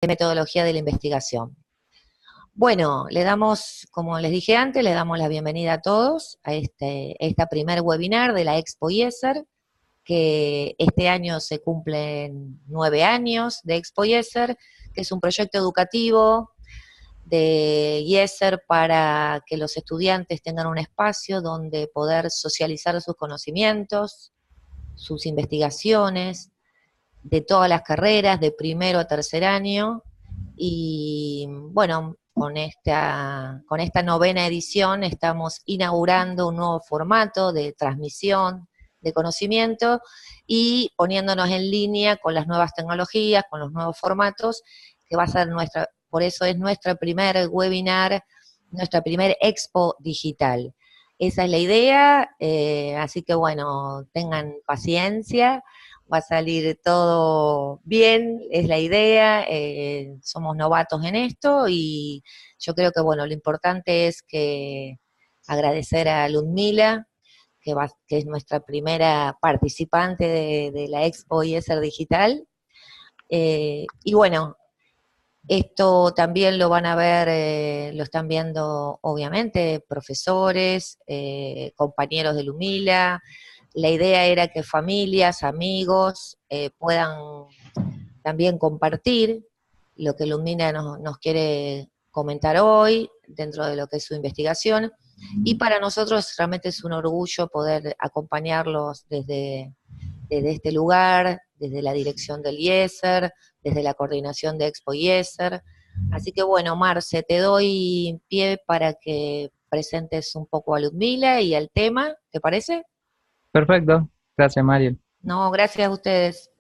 de metodología de la investigación. Bueno, le damos, como les dije antes, le damos la bienvenida a todos a esta primer webinar de la Expo IESER, que este año se cumplen 9 años de Expo IESER, que es un proyecto educativo de IESER para que los estudiantes tengan un espacio donde poder socializar sus conocimientos, sus investigaciones, de todas las carreras, de primero a tercer año, y bueno, con esta novena edición estamos inaugurando un nuevo formato de transmisión de conocimiento y poniéndonos en línea con las nuevas tecnologías, con los nuevos formatos, que va a ser por eso es nuestro primer webinar, nuestra primer expo digital. Esa es la idea, así que bueno, tengan paciencia, va a salir todo bien, es la idea, somos novatos en esto y yo creo que bueno, lo importante es que agradecer a Ludmila, que es nuestra primera participante de la Expo IESER Digital, y bueno, esto también lo van a ver, lo están viendo obviamente profesores, compañeros de Ludmila. La idea era que familias, amigos puedan también compartir lo que Ludmila nos quiere comentar hoy dentro de lo que es su investigación. Y para nosotros realmente es un orgullo poder acompañarlos desde este lugar, desde la dirección del IESER, desde la coordinación de Expo IESER. Así que bueno, Marce, te doy pie para que presentes un poco a Ludmila y al tema, ¿te parece? Perfecto, gracias Mario. No, gracias a ustedes.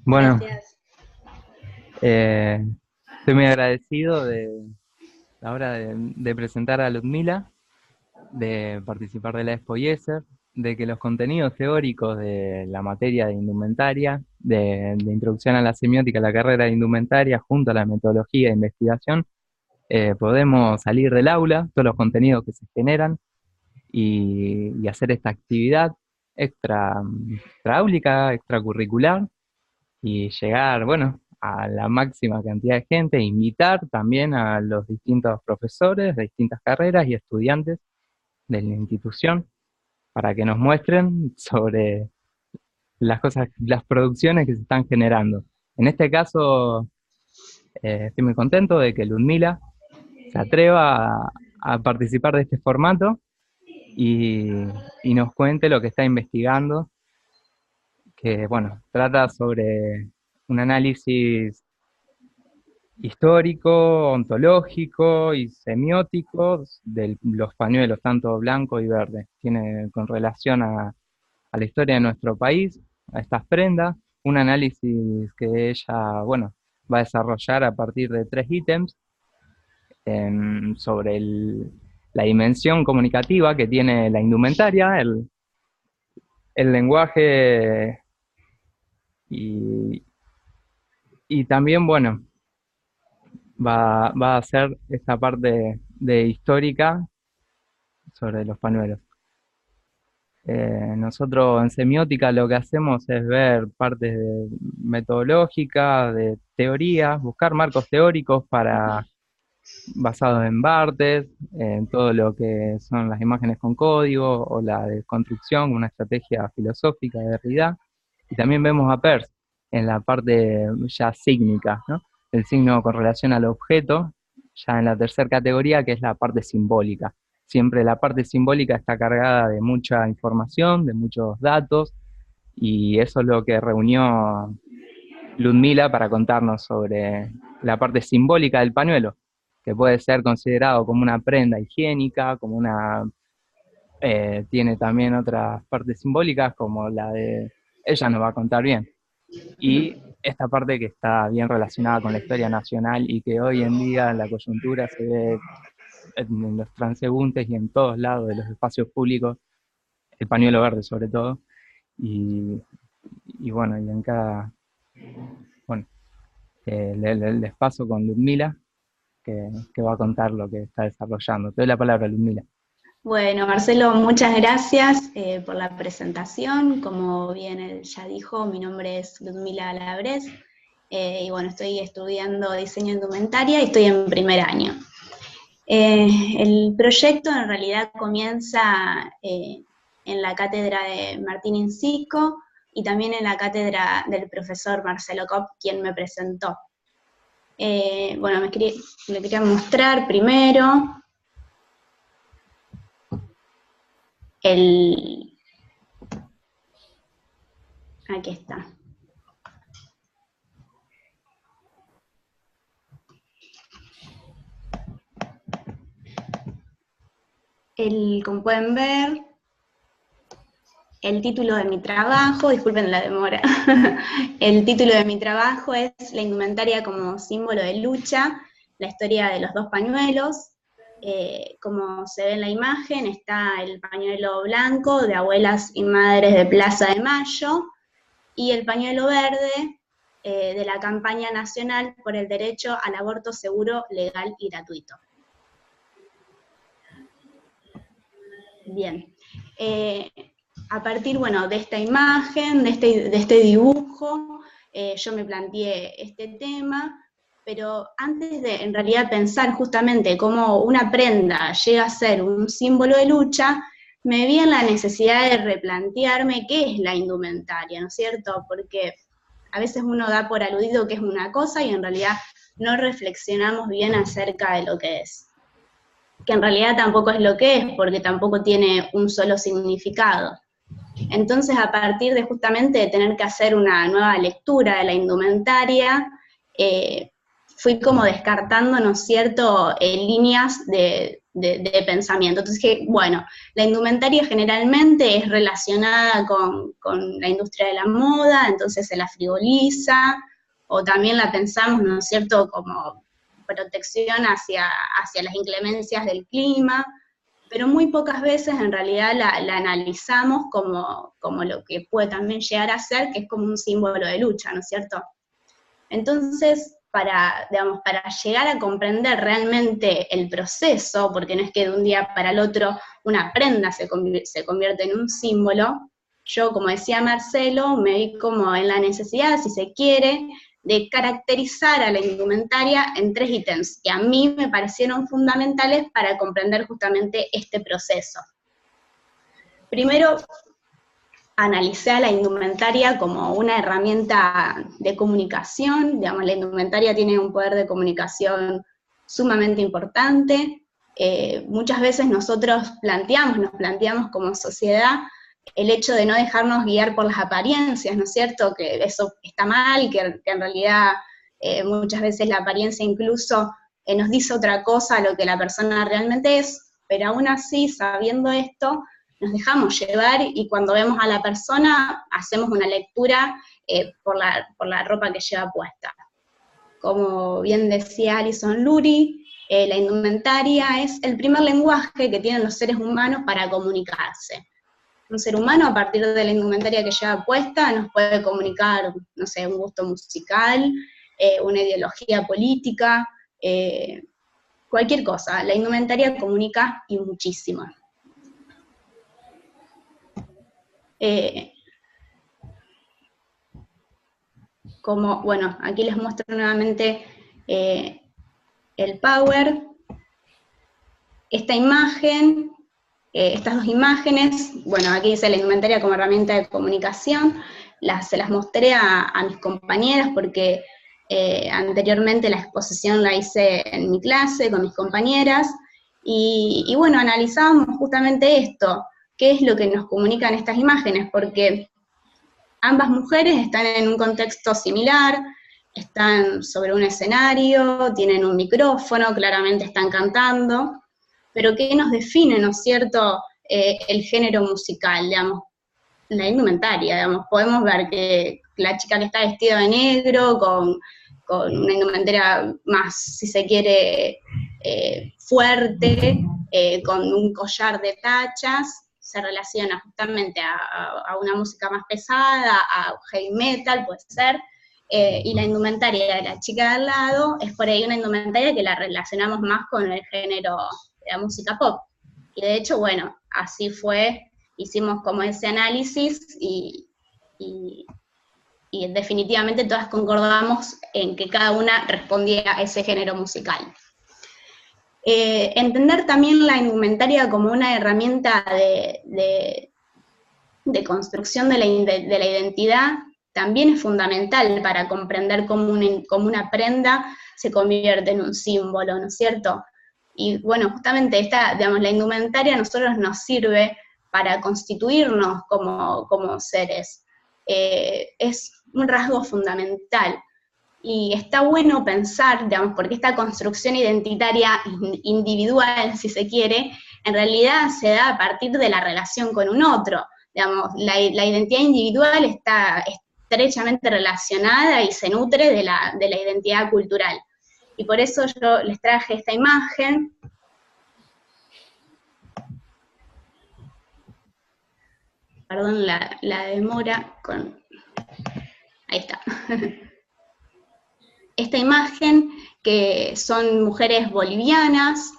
Bueno, Gracias. estoy muy agradecido de la hora de presentar a Ludmila, de participar de la Expo IESER, de que los contenidos teóricos de la materia de indumentaria, de introducción a la semiótica, la carrera de indumentaria, junto a la metodología de investigación, podemos salir del aula, todos los contenidos que se generan y hacer esta actividad extraáulica, extracurricular, y llegar, bueno, a la máxima cantidad de gente, e invitar también a los distintos profesores de distintas carreras y estudiantes de la institución para que nos muestren sobre las cosas, las producciones que se están generando. En este caso, estoy muy contento de que Ludmila se atreva a participar de este formato y, y nos cuente lo que está investigando, que, bueno, trata sobre un análisis histórico, ontológico y semiótico de los pañuelos, tanto blanco y verde. Tiene con relación a la historia de nuestro país, a estas prendas, un análisis que ella, bueno, va a desarrollar a partir de 3 ítems sobre la dimensión comunicativa que tiene la indumentaria, el lenguaje y, y también, bueno, va a hacer esta parte de histórica sobre los pañuelos. Nosotros en semiótica lo que hacemos es ver partes metodológicas, de teorías, buscar marcos teóricos basados en Barthes, en todo lo que son las imágenes con código o la desconstrucción, una estrategia filosófica de Derrida. Y también vemos a Peirce en la parte ya sígnica, ¿no? El signo con relación al objeto, ya en la tercera categoría, que es la parte simbólica. Siempre la parte simbólica está cargada de mucha información, de muchos datos, y eso es lo que reunió Ludmila para contarnos sobre la parte simbólica del pañuelo, que puede ser considerado como una prenda higiénica, como tiene también otras partes simbólicas, como la de, ella nos va a contar bien, y esta parte que está bien relacionada con la historia nacional y que hoy en día en la coyuntura se ve en los transeúntes y en todos lados de los espacios públicos, el pañuelo verde sobre todo, y, y bueno, y en cada, bueno, les paso con Ludmila, que va a contar lo que está desarrollando. Te doy la palabra, Ludmila. Bueno, Marcelo, muchas gracias por la presentación. Como bien él ya dijo, mi nombre es Ludmila Labres y bueno, estoy estudiando diseño de indumentaria y estoy en primer año. El proyecto en realidad comienza en la cátedra de Martín Insico y también en la cátedra del profesor Marcelo Kopp, quien me presentó. Bueno, le quería mostrar primero aquí está. Como pueden ver, el título de mi trabajo, disculpen la demora, el título de mi trabajo es La indumentaria como símbolo de lucha, la historia de los dos pañuelos. Como se ve en la imagen, está el pañuelo blanco de abuelas y madres de Plaza de Mayo, y el pañuelo verde de la campaña nacional por el derecho al aborto seguro, legal y gratuito. Bien. A partir, bueno, de esta imagen, de este dibujo, yo me planteé este tema, pero antes de, en realidad, pensar justamente cómo una prenda llega a ser un símbolo de lucha, me vi en la necesidad de replantearme qué es la indumentaria, ¿no es cierto? Porque a veces uno da por aludido que es una cosa y en realidad no reflexionamos bien acerca de lo que es. Que en realidad tampoco es lo que es, porque tampoco tiene un solo significado. Entonces, a partir de justamente tener que hacer una nueva lectura de la indumentaria, fui como descartando, ¿no es cierto?, líneas de pensamiento. Entonces dije, bueno, la indumentaria generalmente es relacionada con la industria de la moda, entonces se la frivoliza, o también la pensamos, ¿no es cierto?, como protección hacia las inclemencias del clima, pero muy pocas veces en realidad la analizamos como lo que puede también llegar a ser, que es como un símbolo de lucha, ¿no es cierto? Entonces, para llegar a comprender realmente el proceso, porque no es que de un día para el otro una prenda se convierte en un símbolo, yo, como decía Marcelo, me vi como en la necesidad, si se quiere, de caracterizar a la indumentaria en 3 ítems, que a mí me parecieron fundamentales para comprender justamente este proceso. Primero, analicé a la indumentaria como una herramienta de comunicación, digamos, la indumentaria tiene un poder de comunicación sumamente importante. Muchas veces nosotros nos planteamos como sociedad el hecho de no dejarnos guiar por las apariencias, ¿no es cierto?, que eso está mal, que en realidad muchas veces la apariencia incluso nos dice otra cosa a lo que la persona realmente es, pero aún así, sabiendo esto, nos dejamos llevar y cuando vemos a la persona hacemos una lectura por la ropa que lleva puesta. Como bien decía Alison Lurie, la indumentaria es el primer lenguaje que tienen los seres humanos para comunicarse. Un ser humano, a partir de la indumentaria que lleva puesta, nos puede comunicar, no sé, un gusto musical, una ideología política, cualquier cosa. La indumentaria comunica y muchísimo. Bueno, aquí les muestro nuevamente el Power. Esta imagen, estas 2 imágenes, bueno, aquí dice la indumentaria como herramienta de comunicación, se las mostré a mis compañeras porque anteriormente la exposición la hice en mi clase con mis compañeras, y bueno, analizábamos justamente esto, qué es lo que nos comunican estas imágenes, porque ambas mujeres están en un contexto similar, están sobre un escenario, tienen un micrófono, claramente están cantando, pero ¿qué nos define, no es cierto, el género musical, digamos, la indumentaria, digamos? Podemos ver que la chica que está vestida de negro, con una indumentaria más, si se quiere, fuerte, con un collar de tachas, se relaciona justamente a una música más pesada, a heavy metal, puede ser, y la indumentaria de la chica de al lado es por ahí una indumentaria que la relacionamos más con el género de la música pop. Y de hecho, bueno, así fue, hicimos como ese análisis y y definitivamente todas concordamos en que cada una respondía a ese género musical. Entender también la indumentaria como una herramienta de construcción de la identidad también es fundamental para comprender cómo una prenda se convierte en un símbolo, ¿no es cierto? Y bueno, justamente la indumentaria a nosotros nos sirve para constituirnos como seres. Es un rasgo fundamental. Y está bueno pensar, digamos, porque esta construcción identitaria individual, si se quiere, en realidad se da a partir de la relación con un otro. Digamos, la identidad individual está estrechamente relacionada y se nutre de la identidad cultural. Y por eso yo les traje esta imagen. Perdón la demora con... Ahí está. Esta imagen, que son mujeres bolivianas,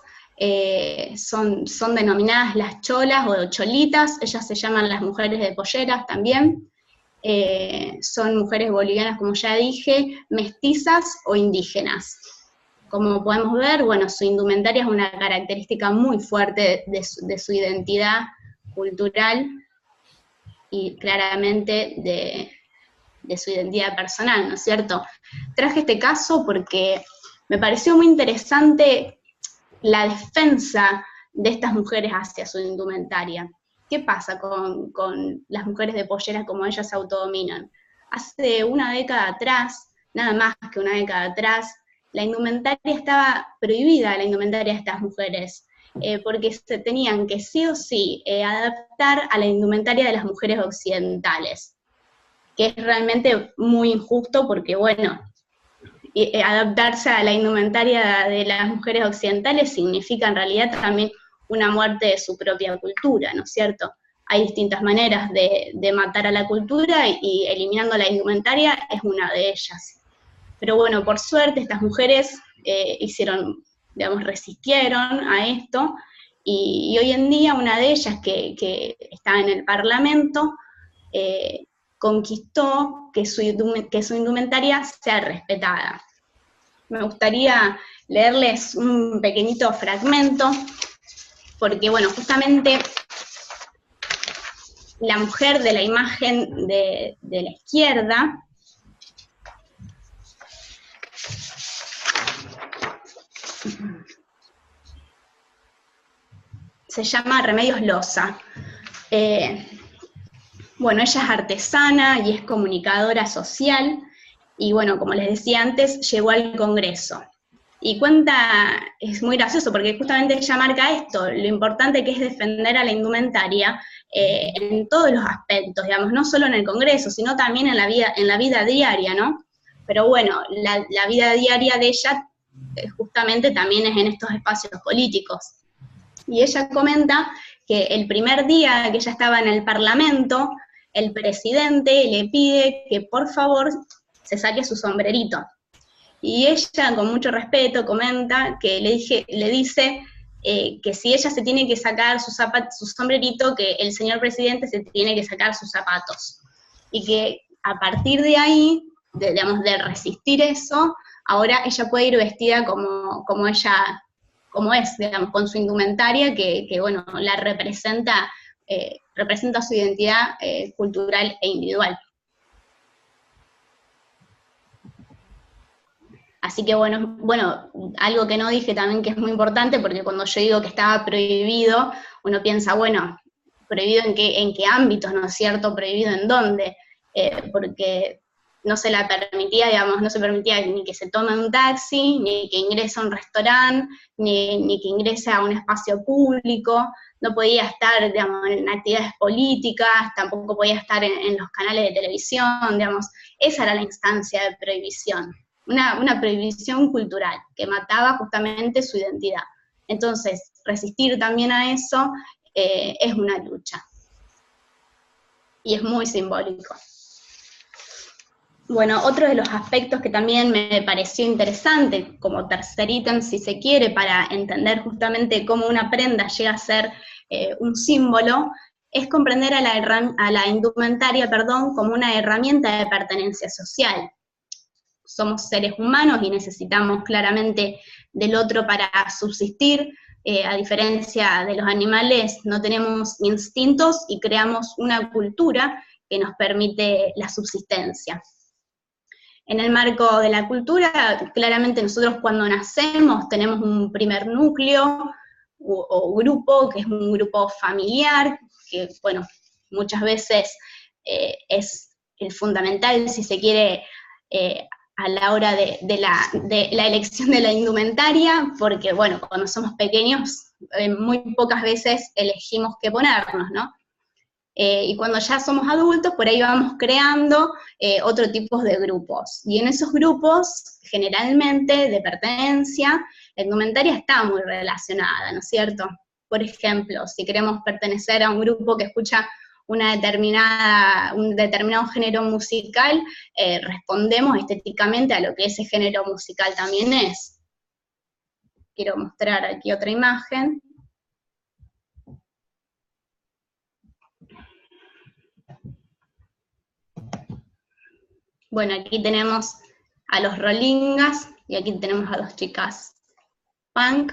son denominadas las cholas o cholitas, ellas se llaman las mujeres de polleras también, son mujeres bolivianas, como ya dije, mestizas o indígenas. Como podemos ver, bueno, su indumentaria es una característica muy fuerte de su identidad cultural y claramente de su identidad personal, ¿no es cierto? Traje este caso porque me pareció muy interesante la defensa de estas mujeres hacia su indumentaria. ¿Qué pasa con las mujeres de pollera como ellas se autodominan? Hace una década atrás, nada más que una década atrás, la indumentaria estaba prohibida, la indumentaria de estas mujeres, porque se tenían que sí o sí adaptar a la indumentaria de las mujeres occidentales, que es realmente muy injusto porque, bueno, adaptarse a la indumentaria de las mujeres occidentales significa en realidad también una muerte de su propia cultura, ¿no es cierto? Hay distintas maneras de matar a la cultura y eliminando la indumentaria es una de ellas. Pero bueno, por suerte estas mujeres resistieron a esto, y hoy en día una de ellas que está en el Parlamento, conquistó que su indumentaria sea respetada. Me gustaría leerles un pequeñito fragmento, porque bueno, justamente la mujer de la imagen de la izquierda se llama Remedios Loza. Bueno, ella es artesana y es comunicadora social, y bueno, como les decía antes, llegó al Congreso. Y cuenta, es muy gracioso, porque justamente ella marca esto, lo importante que es defender a la indumentaria en todos los aspectos, digamos, no solo en el Congreso, sino también en la vida diaria, ¿no? Pero bueno, la vida diaria de ella justamente también es en estos espacios políticos. Y ella comenta que el primer día que ella estaba en el Parlamento, el presidente le pide que por favor se saque su sombrerito. Y ella, con mucho respeto, comenta que le dice que si ella se tiene que sacar su sombrerito, que el señor presidente se tiene que sacar sus zapatos. Y que a partir de ahí, de resistir eso, ahora ella puede ir vestida como ella, como es, digamos, con su indumentaria, que bueno, la representa su identidad cultural e individual. Así que bueno, algo que no dije también que es muy importante, porque cuando yo digo que estaba prohibido, uno piensa, bueno, ¿prohibido en qué ámbitos, no es cierto? ¿Prohibido en dónde? Porque no se la permitía, digamos, no se permitía ni que se tome un taxi, ni que ingrese a un restaurante, ni que ingrese a un espacio público, no podía estar, digamos, en actividades políticas, tampoco podía estar en los canales de televisión, digamos, esa era la instancia de prohibición. Una prohibición cultural, que mataba justamente su identidad. Entonces, resistir también a eso es una lucha. Y es muy simbólico. Bueno, otro de los aspectos que también me pareció interesante, como tercer ítem, si se quiere, para entender justamente cómo una prenda llega a ser un símbolo, es comprender a la indumentaria, como una herramienta de pertenencia social. Somos seres humanos y necesitamos claramente del otro para subsistir. A diferencia de los animales, no tenemos instintos y creamos una cultura que nos permite la subsistencia. En el marco de la cultura, claramente nosotros cuando nacemos tenemos un primer núcleo o grupo, que es un grupo familiar, que bueno, muchas veces es el fundamental, si se quiere, a la hora de la elección de la indumentaria, porque bueno, cuando somos pequeños, muy pocas veces elegimos qué ponernos, ¿no? Y cuando ya somos adultos, por ahí vamos creando otro tipo de grupos. Y en esos grupos, generalmente, de pertenencia, la indumentaria está muy relacionada, ¿no es cierto? Por ejemplo, si queremos pertenecer a un grupo que escucha un determinado género musical, respondemos estéticamente a lo que ese género musical también es. Quiero mostrar aquí otra imagen. Bueno, aquí tenemos a los rolingas y aquí tenemos a dos chicas punk.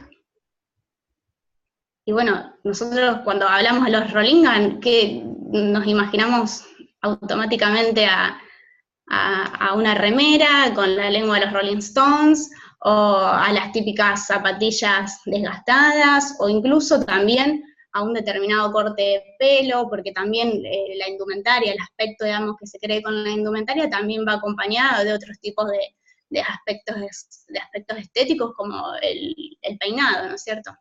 Y bueno, nosotros cuando hablamos de los rolingas, ¿qué nos imaginamos automáticamente a una remera con la lengua de los Rolling Stones, o a las típicas zapatillas desgastadas, o incluso también a un determinado corte de pelo, porque también la indumentaria, el aspecto, digamos, que se cree con la indumentaria, también va acompañado de otros tipos de aspectos estéticos, como el peinado, ¿no es cierto?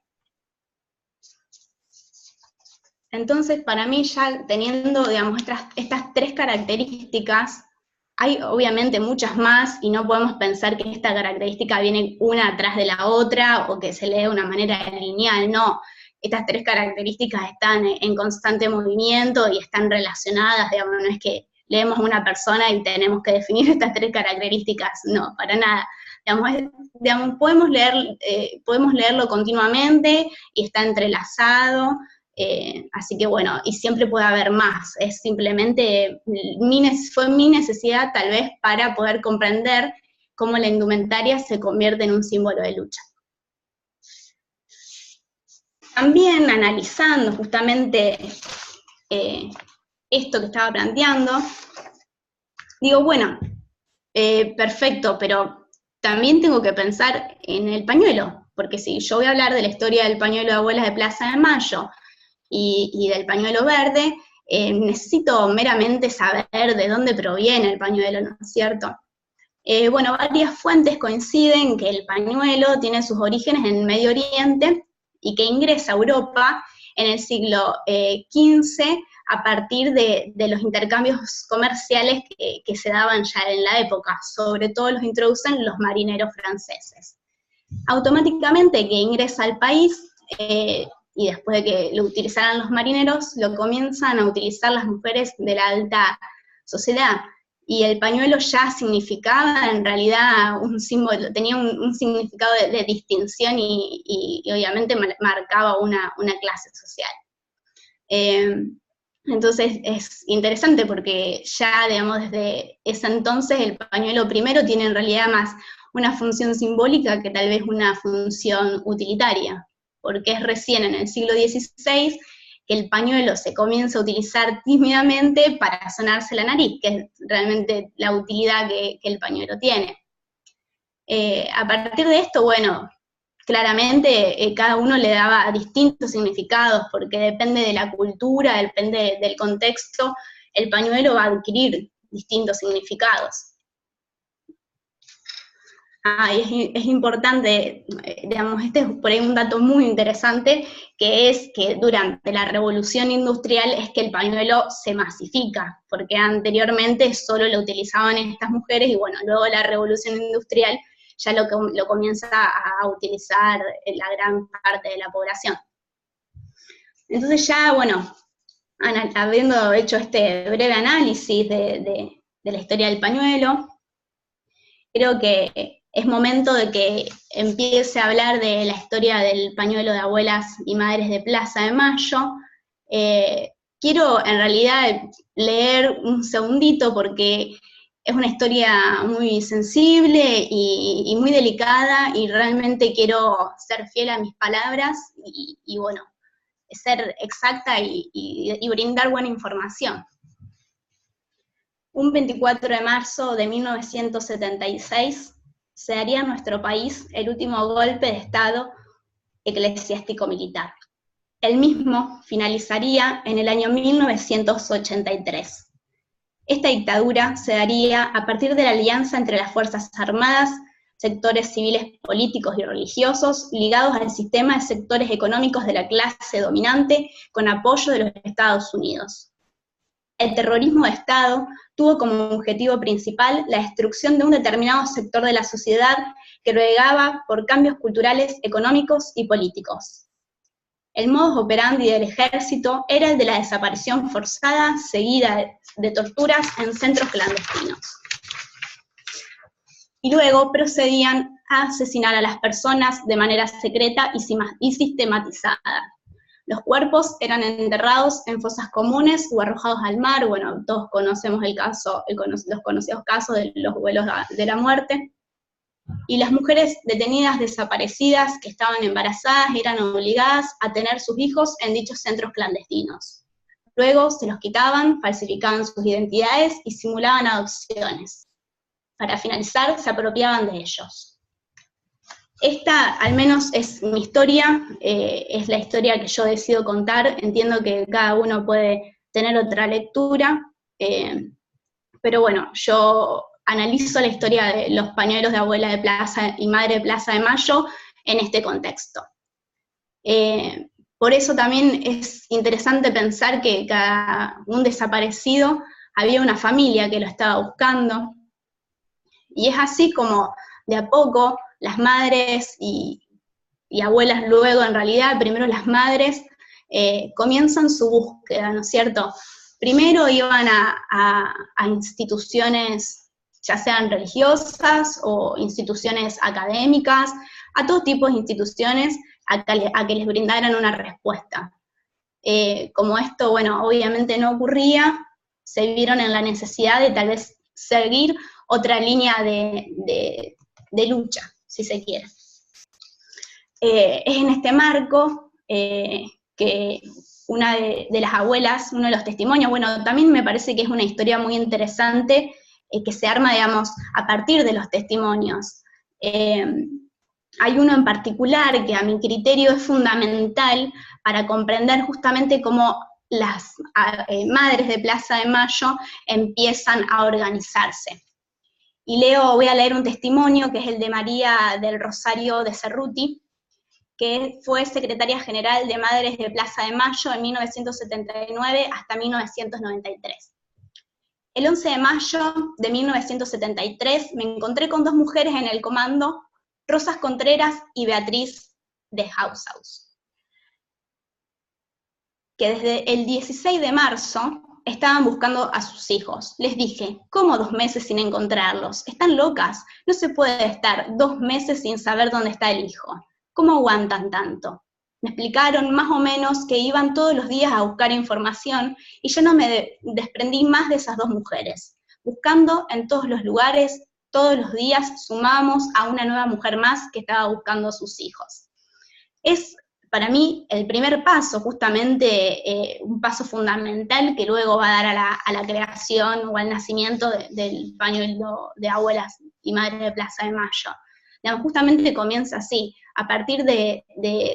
Entonces, para mí, ya teniendo, digamos, estas tres características, hay obviamente muchas más, y no podemos pensar que esta característica viene una atrás de la otra, o que se lee de una manera lineal, no. Estas tres características están en constante movimiento y están relacionadas, digamos, no es que leemos a una persona y tenemos que definir estas tres características, no, para nada. Digamos, podemos leerlo continuamente y está entrelazado. Así que bueno, y siempre puede haber más, es simplemente, fue mi necesidad tal vez para poder comprender cómo la indumentaria se convierte en un símbolo de lucha. También analizando justamente esto que estaba planteando, digo, bueno, perfecto, pero también tengo que pensar en el pañuelo, porque si yo voy a hablar de la historia del pañuelo de abuelas de Plaza de Mayo, y del pañuelo verde, necesito meramente saber de dónde proviene el pañuelo, ¿no es cierto? Bueno, varias fuentes coinciden que el pañuelo tiene sus orígenes en el Medio Oriente y que ingresa a Europa en el siglo XV a partir de los intercambios comerciales que se daban ya en la época, sobre todo los introducen los marineros franceses. Automáticamente que ingresa al país, y después de que lo utilizaran los marineros, lo comienzan a utilizar las mujeres de la alta sociedad. Y el pañuelo ya significaba en realidad un símbolo, tenía un significado de distinción y obviamente marcaba una clase social. Entonces es interesante porque ya, digamos, desde ese entonces el pañuelo primero tiene en realidad más una función simbólica que tal vez una función utilitaria, porque es recién en el siglo XVI que el pañuelo se comienza a utilizar tímidamente para sonarse la nariz, que es realmente la utilidad que el pañuelo tiene. A partir de esto, bueno, claramente cada uno le daba distintos significados, porque depende de la cultura, depende del contexto, el pañuelo va a adquirir distintos significados. Y es importante, digamos, este es por ahí un dato muy interesante, que es que durante la Revolución Industrial es que el pañuelo se masifica, porque anteriormente solo lo utilizaban estas mujeres, y bueno, luego la Revolución Industrial ya lo comienza a utilizar la gran parte de la población. Entonces ya, bueno, habiendo hecho este breve análisis de la historia del pañuelo, creo que es momento de que empiece a hablar de la historia del pañuelo de abuelas y madres de Plaza de Mayo, quiero en realidad leer un segundito porque es una historia muy sensible y muy delicada, y realmente quiero ser fiel a mis palabras y bueno, ser exacta y brindar buena información. Un 24 de marzo de 1976 se daría en nuestro país el último golpe de Estado eclesiástico-militar. El mismo finalizaría en el año 1983. Esta dictadura se daría a partir de la alianza entre las Fuerzas Armadas, sectores civiles, políticos y religiosos, ligados al sistema de sectores económicos de la clase dominante, con apoyo de los Estados Unidos. El terrorismo de Estado tuvo como objetivo principal la destrucción de un determinado sector de la sociedad que ruegaba por cambios culturales, económicos y políticos. El modus operandi del ejército era el de la desaparición forzada, seguida de torturas en centros clandestinos. Y luego procedían a asesinar a las personas de manera secreta y sistematizada. Los cuerpos eran enterrados en fosas comunes o arrojados al mar. Bueno, todos conocemos los conocidos casos de los vuelos de la muerte. Y las mujeres detenidas desaparecidas que estaban embarazadas eran obligadas a tener sus hijos en dichos centros clandestinos. Luego se los quitaban, falsificaban sus identidades y simulaban adopciones. Para finalizar, se apropiaban de ellos. Esta, al menos, es mi historia, es la historia que yo decido contar. Entiendo que cada uno puede tener otra lectura, pero bueno, yo analizo la historia de los pañuelos de abuela de Plaza y madre de Plaza de Mayo en este contexto. Por eso también es interesante pensar que cada un desaparecido había una familia que lo estaba buscando, y es así como de a poco las madres y abuelas luego, en realidad, primero las madres, comienzan su búsqueda, ¿no es cierto? Primero iban a instituciones, ya sean religiosas o instituciones académicas, a todo tipo de instituciones, a que les brindaran una respuesta. Como esto, bueno, obviamente no ocurría, se vieron en la necesidad de tal vez seguir otra línea de lucha, si se quiere. Es en este marco que una de las abuelas, uno de los testimonios, bueno, también me parece que es una historia muy interesante, que se arma, digamos, a partir de los testimonios. Hay uno en particular que a mi criterio es fundamental para comprender justamente cómo las madres de Plaza de Mayo empiezan a organizarse. Y voy a leer un testimonio que es el de María del Rosario de Cerruti, que fue secretaria general de Madres de Plaza de Mayo en 1979 hasta 1993. El 11 de mayo de 1973 me encontré con dos mujeres en el comando, Rosas Contreras y Beatriz de Hausaus, que desde el 16 de marzo estaban buscando a sus hijos. Les dije, ¿cómo 2 meses sin encontrarlos? Están locas, no se puede estar 2 meses sin saber dónde está el hijo. ¿Cómo aguantan tanto? Me explicaron más o menos que iban todos los días a buscar información, y yo no me desprendí más de esas dos mujeres. Buscando en todos los lugares, todos los días sumamos a una nueva mujer más que estaba buscando a sus hijos. Es para mí el primer paso, justamente un paso fundamental que luego va a dar a la creación o al nacimiento del pañuelo de abuelas y madres de Plaza de Mayo. Digamos, justamente comienza así, a partir de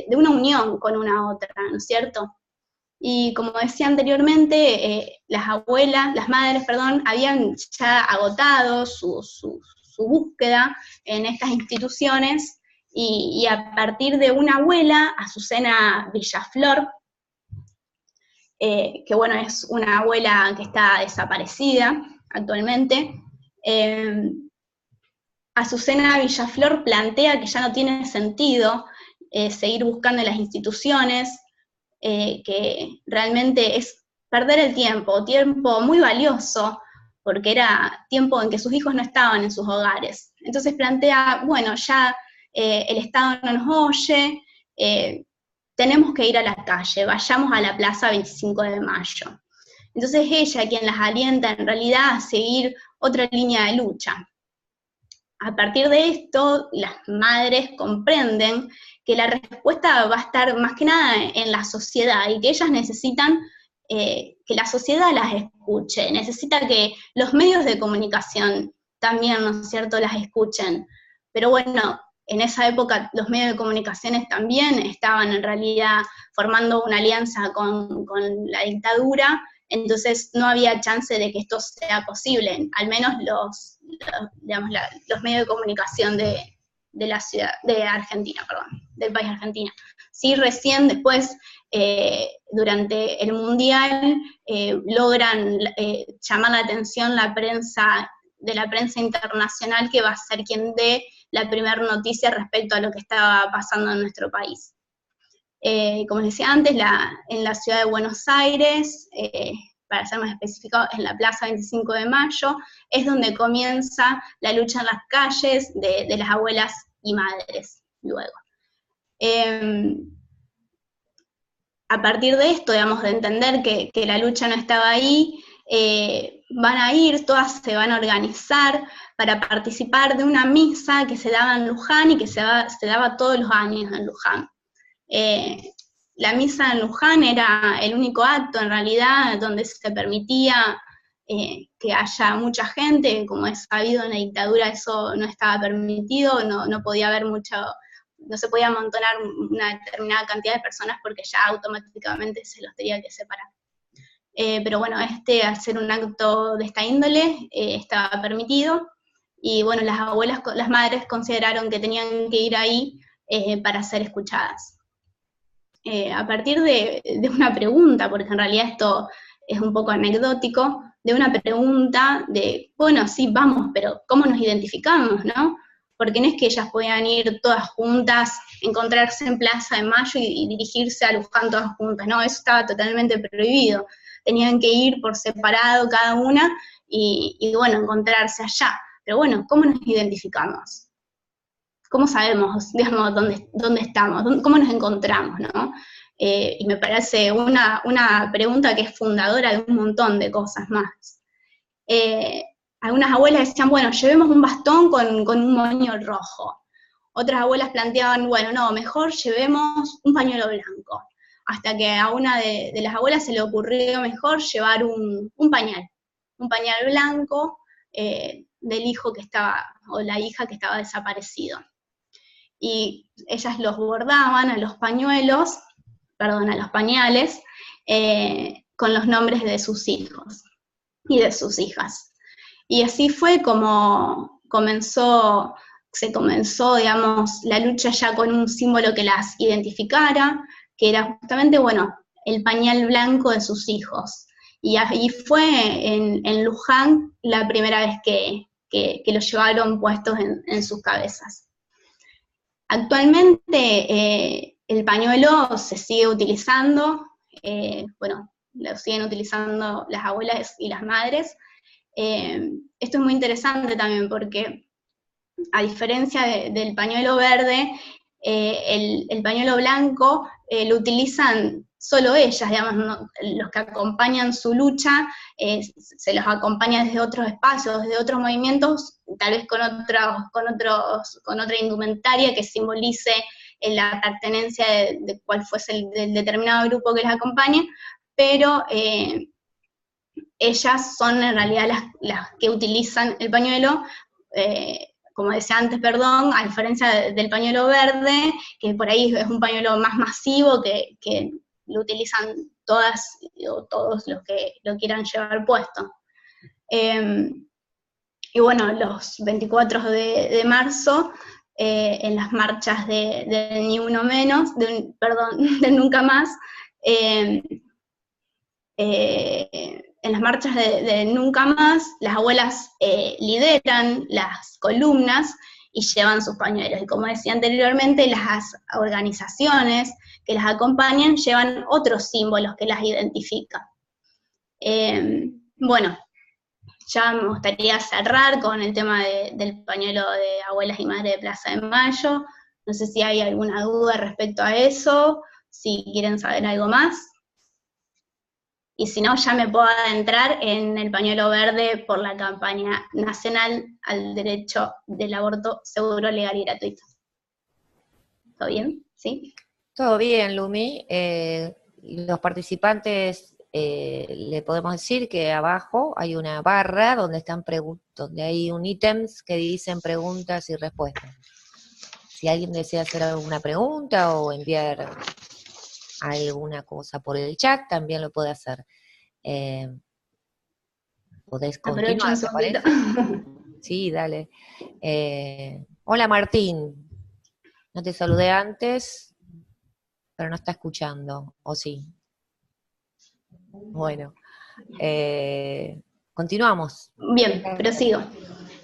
una unión con una otra, ¿no es cierto? Y como decía anteriormente, las madres, habían ya agotado su búsqueda en estas instituciones, y a partir de una abuela, Azucena Villaflor, que bueno, es una abuela que está desaparecida actualmente, Azucena Villaflor plantea que ya no tiene sentido seguir buscando en las instituciones, que realmente es perder el tiempo muy valioso, porque era tiempo en que sus hijos no estaban en sus hogares. Entonces plantea, bueno, ya el Estado no nos oye, tenemos que ir a la calle, vayamos a la Plaza 25 de Mayo. Entonces ella quien las alienta en realidad a seguir otra línea de lucha. A partir de esto, las madres comprenden que la respuesta va a estar más que nada en la sociedad y que ellas necesitan que la sociedad las escuche, necesita que los medios de comunicación también, ¿no es cierto?, las escuchen. Pero bueno, en esa época los medios de comunicaciones también estaban en realidad formando una alianza con la dictadura, entonces no había chance de que esto sea posible, al menos los medios de comunicación de la ciudad, de Argentina, perdón, del país Argentina. Sí, recién después, durante el Mundial, logran llamar la atención la prensa internacional, que va a ser quien dé la primera noticia respecto a lo que estaba pasando en nuestro país. Como les decía antes, en la ciudad de Buenos Aires, para ser más específico, en la Plaza 25 de Mayo, es donde comienza la lucha en las calles de las abuelas y madres, luego. A partir de esto, digamos, de entender que la lucha no estaba ahí, van a ir, todas se van a organizar para participar de una misa que se daba en Luján y que se daba todos los años en Luján. La misa en Luján era el único acto, en realidad, donde se permitía que haya mucha gente. Como es sabido, en la dictadura eso no estaba permitido, no podía haber no se podía amontonar una determinada cantidad de personas porque ya automáticamente se los tenía que separar. Pero bueno, al ser un acto de esta índole, estaba permitido, y bueno, las madres consideraron que tenían que ir ahí para ser escuchadas. A partir de una pregunta, porque en realidad esto es un poco anecdótico, de una pregunta de, bueno, sí, vamos, pero ¿cómo nos identificamos, no? Porque no es que ellas podían ir todas juntas, encontrarse en Plaza de Mayo y dirigirse a Luján todas juntas, no, eso estaba totalmente prohibido. Tenían que ir por separado cada una y bueno, encontrarse allá. Pero bueno, ¿cómo nos identificamos? ¿Cómo sabemos, digamos, dónde estamos? ¿Cómo nos encontramos, no? Y me parece una pregunta que es fundadora de un montón de cosas más. Algunas abuelas decían, bueno, llevemos un bastón con un moño rojo. Otras abuelas planteaban, bueno, no, mejor llevemos un pañuelo blanco. Hasta que a una de las abuelas se le ocurrió mejor llevar un pañal blanco del hijo que estaba, o la hija que estaba desaparecido. Y ellas los bordaban a los pañales, con los nombres de sus hijos y de sus hijas. Y así fue como se comenzó, digamos, la lucha ya con un símbolo que las identificara, que era justamente, bueno, el pañal blanco de sus hijos. Y ahí fue en Luján la primera vez que lo llevaron puestos en sus cabezas. Actualmente el pañuelo se sigue utilizando, bueno, lo siguen utilizando las abuelas y las madres. Esto es muy interesante también porque, a diferencia del pañuelo verde, el pañuelo blanco lo utilizan solo ellas, digamos, ¿no? Los que acompañan su lucha se los acompaña desde otros espacios, desde otros movimientos, tal vez con otra indumentaria que simbolice la pertenencia de cuál fuese el determinado grupo que les acompañe, pero ellas son en realidad las que utilizan el pañuelo, como decía antes, perdón, a diferencia del pañuelo verde, que por ahí es un pañuelo más masivo, que lo utilizan todas o todos los que lo quieran llevar puesto. Y bueno, los 24 de marzo, en las marchas de Ni Uno Menos, de Nunca Más, en las marchas de Nunca Más, las abuelas lideran las columnas y llevan sus pañuelos. Y como decía anteriormente, las organizaciones que las acompañan llevan otros símbolos que las identifican. Bueno, ya me gustaría cerrar con el tema del pañuelo de abuelas y madres de Plaza de Mayo. No sé si hay alguna duda respecto a eso, si quieren saber algo más. Y si no, ya me puedo adentrar en el pañuelo verde por la campaña nacional al derecho del aborto seguro, legal y gratuito. ¿Todo bien? ¿Sí? Todo bien, Lumi. Los participantes le podemos decir que abajo hay una barra donde donde hay un ítems que dicen preguntas y respuestas. Si alguien desea hacer alguna pregunta o enviar alguna cosa por el chat, también lo puede hacer. Podés Aprovecho un continuar, ¿te segundito. parece? Sí, dale. Hola Martín, no te saludé antes, pero no está escuchando, ¿o sí? Bueno, continuamos. Bien, prosigo.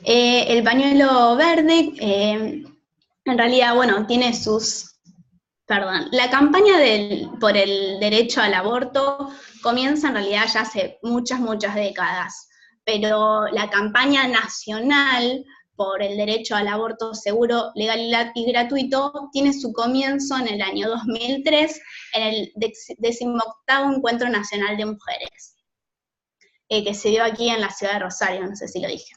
El pañuelo verde, en realidad, bueno, tiene la campaña por el derecho al aborto comienza en realidad ya hace muchas, muchas décadas, pero la campaña nacional por el derecho al aborto seguro, legal y gratuito tiene su comienzo en el año 2003 en el 18º Encuentro Nacional de Mujeres, que se dio aquí en la ciudad de Rosario, no sé si lo dije.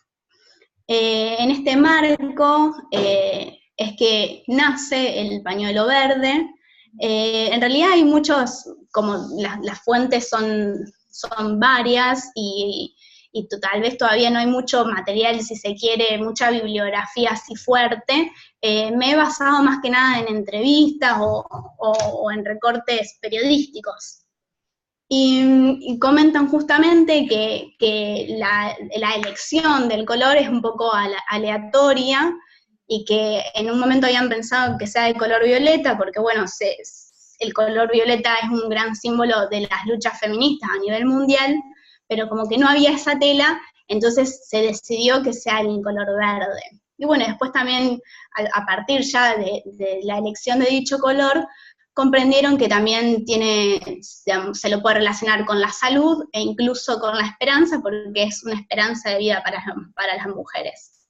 En este marco es que nace el pañuelo verde. En realidad hay muchos, como las fuentes son varias y tal vez todavía no hay mucho material, si se quiere, mucha bibliografía así fuerte. Me he basado más que nada en entrevistas o en recortes periodísticos. Y comentan justamente que la elección del color es un poco aleatoria y que en un momento habían pensado que sea de color violeta, porque bueno, el color violeta es un gran símbolo de las luchas feministas a nivel mundial, pero como que no había esa tela, entonces se decidió que sea en color verde. Y bueno, después también, a partir ya de la elección de dicho color, comprendieron que también se lo puede relacionar con la salud e incluso con la esperanza, porque es una esperanza de vida para las mujeres.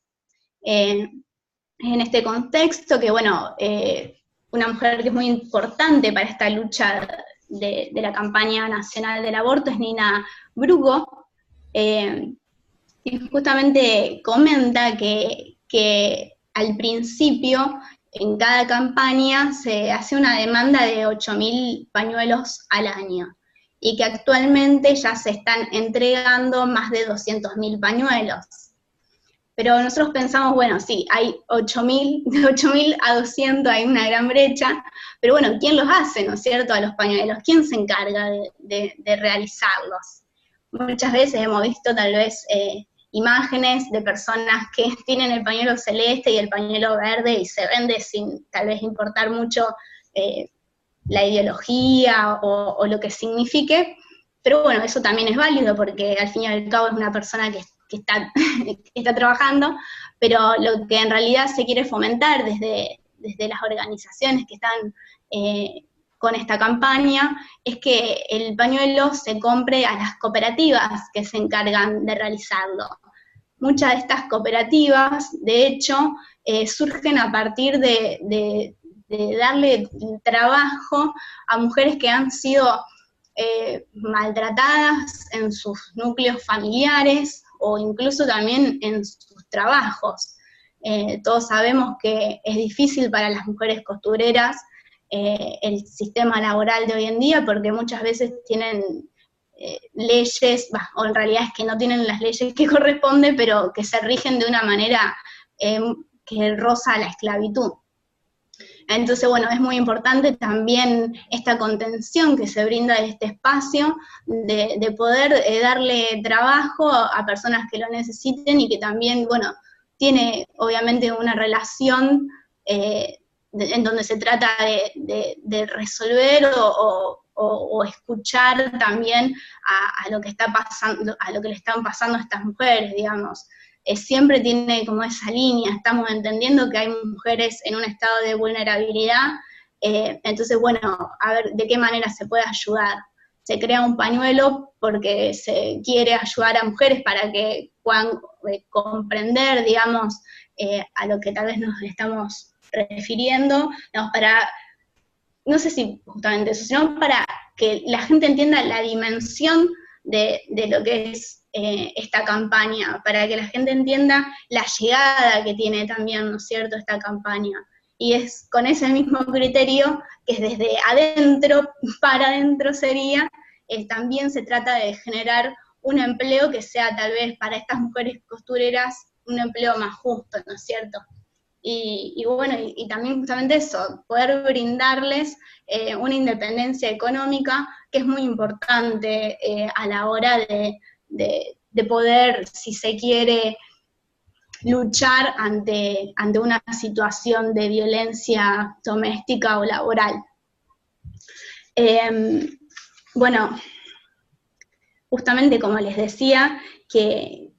En este contexto, que bueno, una mujer que es muy importante para esta lucha de la campaña nacional del aborto es Nina Brugo, y justamente comenta que al principio en cada campaña se hace una demanda de 8.000 pañuelos al año y que actualmente ya se están entregando más de 200.000 pañuelos. Pero nosotros pensamos, bueno, sí, hay 8.000, de 8.000 a 200 hay una gran brecha, pero bueno, ¿quién los hace, no es cierto, a los pañuelos? ¿Quién se encarga de realizarlos? Muchas veces hemos visto tal vez imágenes de personas que tienen el pañuelo celeste y el pañuelo verde y se vende sin tal vez importar mucho la ideología o lo que signifique, pero bueno, eso también es válido porque al fin y al cabo es una persona que está trabajando, pero lo que en realidad se quiere fomentar desde las organizaciones que están con esta campaña es que el pañuelo se compre a las cooperativas que se encargan de realizarlo. Muchas de estas cooperativas, de hecho, surgen a partir de darle trabajo a mujeres que han sido maltratadas en sus núcleos familiares o incluso también en sus trabajos. Todos sabemos que es difícil para las mujeres costureras el sistema laboral de hoy en día porque muchas veces tienen leyes, o en realidad es que no tienen las leyes que corresponden, pero que se rigen de una manera que roza la esclavitud. Entonces, bueno, es muy importante también esta contención que se brinda de este espacio, de poder darle trabajo a personas que lo necesiten y que también, bueno, tiene obviamente una relación en donde se trata de resolver o escuchar también a lo que está pasando, a lo que le están pasando a estas mujeres, digamos. Siempre tiene como esa línea, estamos entendiendo que hay mujeres en un estado de vulnerabilidad, entonces, bueno, a ver de qué manera se puede ayudar. Se crea un pañuelo porque se quiere ayudar a mujeres para que puedan comprender, digamos, a lo que tal vez nos estamos refiriendo, digamos, para no sé si justamente eso, sino para que la gente entienda la dimensión de lo que es esta campaña, para que la gente entienda la llegada que tiene también, ¿no es cierto?, esta campaña. Y es con ese mismo criterio que desde adentro para adentro sería, también se trata de generar un empleo que sea tal vez para estas mujeres costureras un empleo más justo, ¿no es cierto? Y bueno, y también justamente eso, poder brindarles una independencia económica que es muy importante a la hora de poder, si se quiere, luchar ante una situación de violencia doméstica o laboral. Bueno, justamente como les decía, que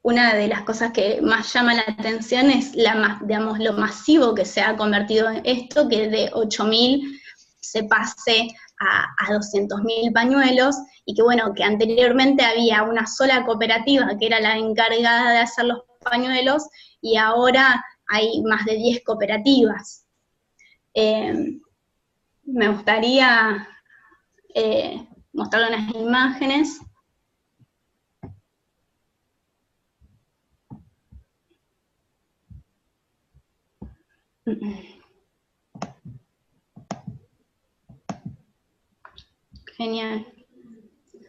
una de las cosas que más llama la atención es digamos, lo masivo que se ha convertido en esto, que de 8.000 se pase a 200.000 pañuelos, y que bueno, que anteriormente había una sola cooperativa que era la encargada de hacer los pañuelos, y ahora hay más de 10 cooperativas. Me gustaría mostrarle unas imágenes. Genial.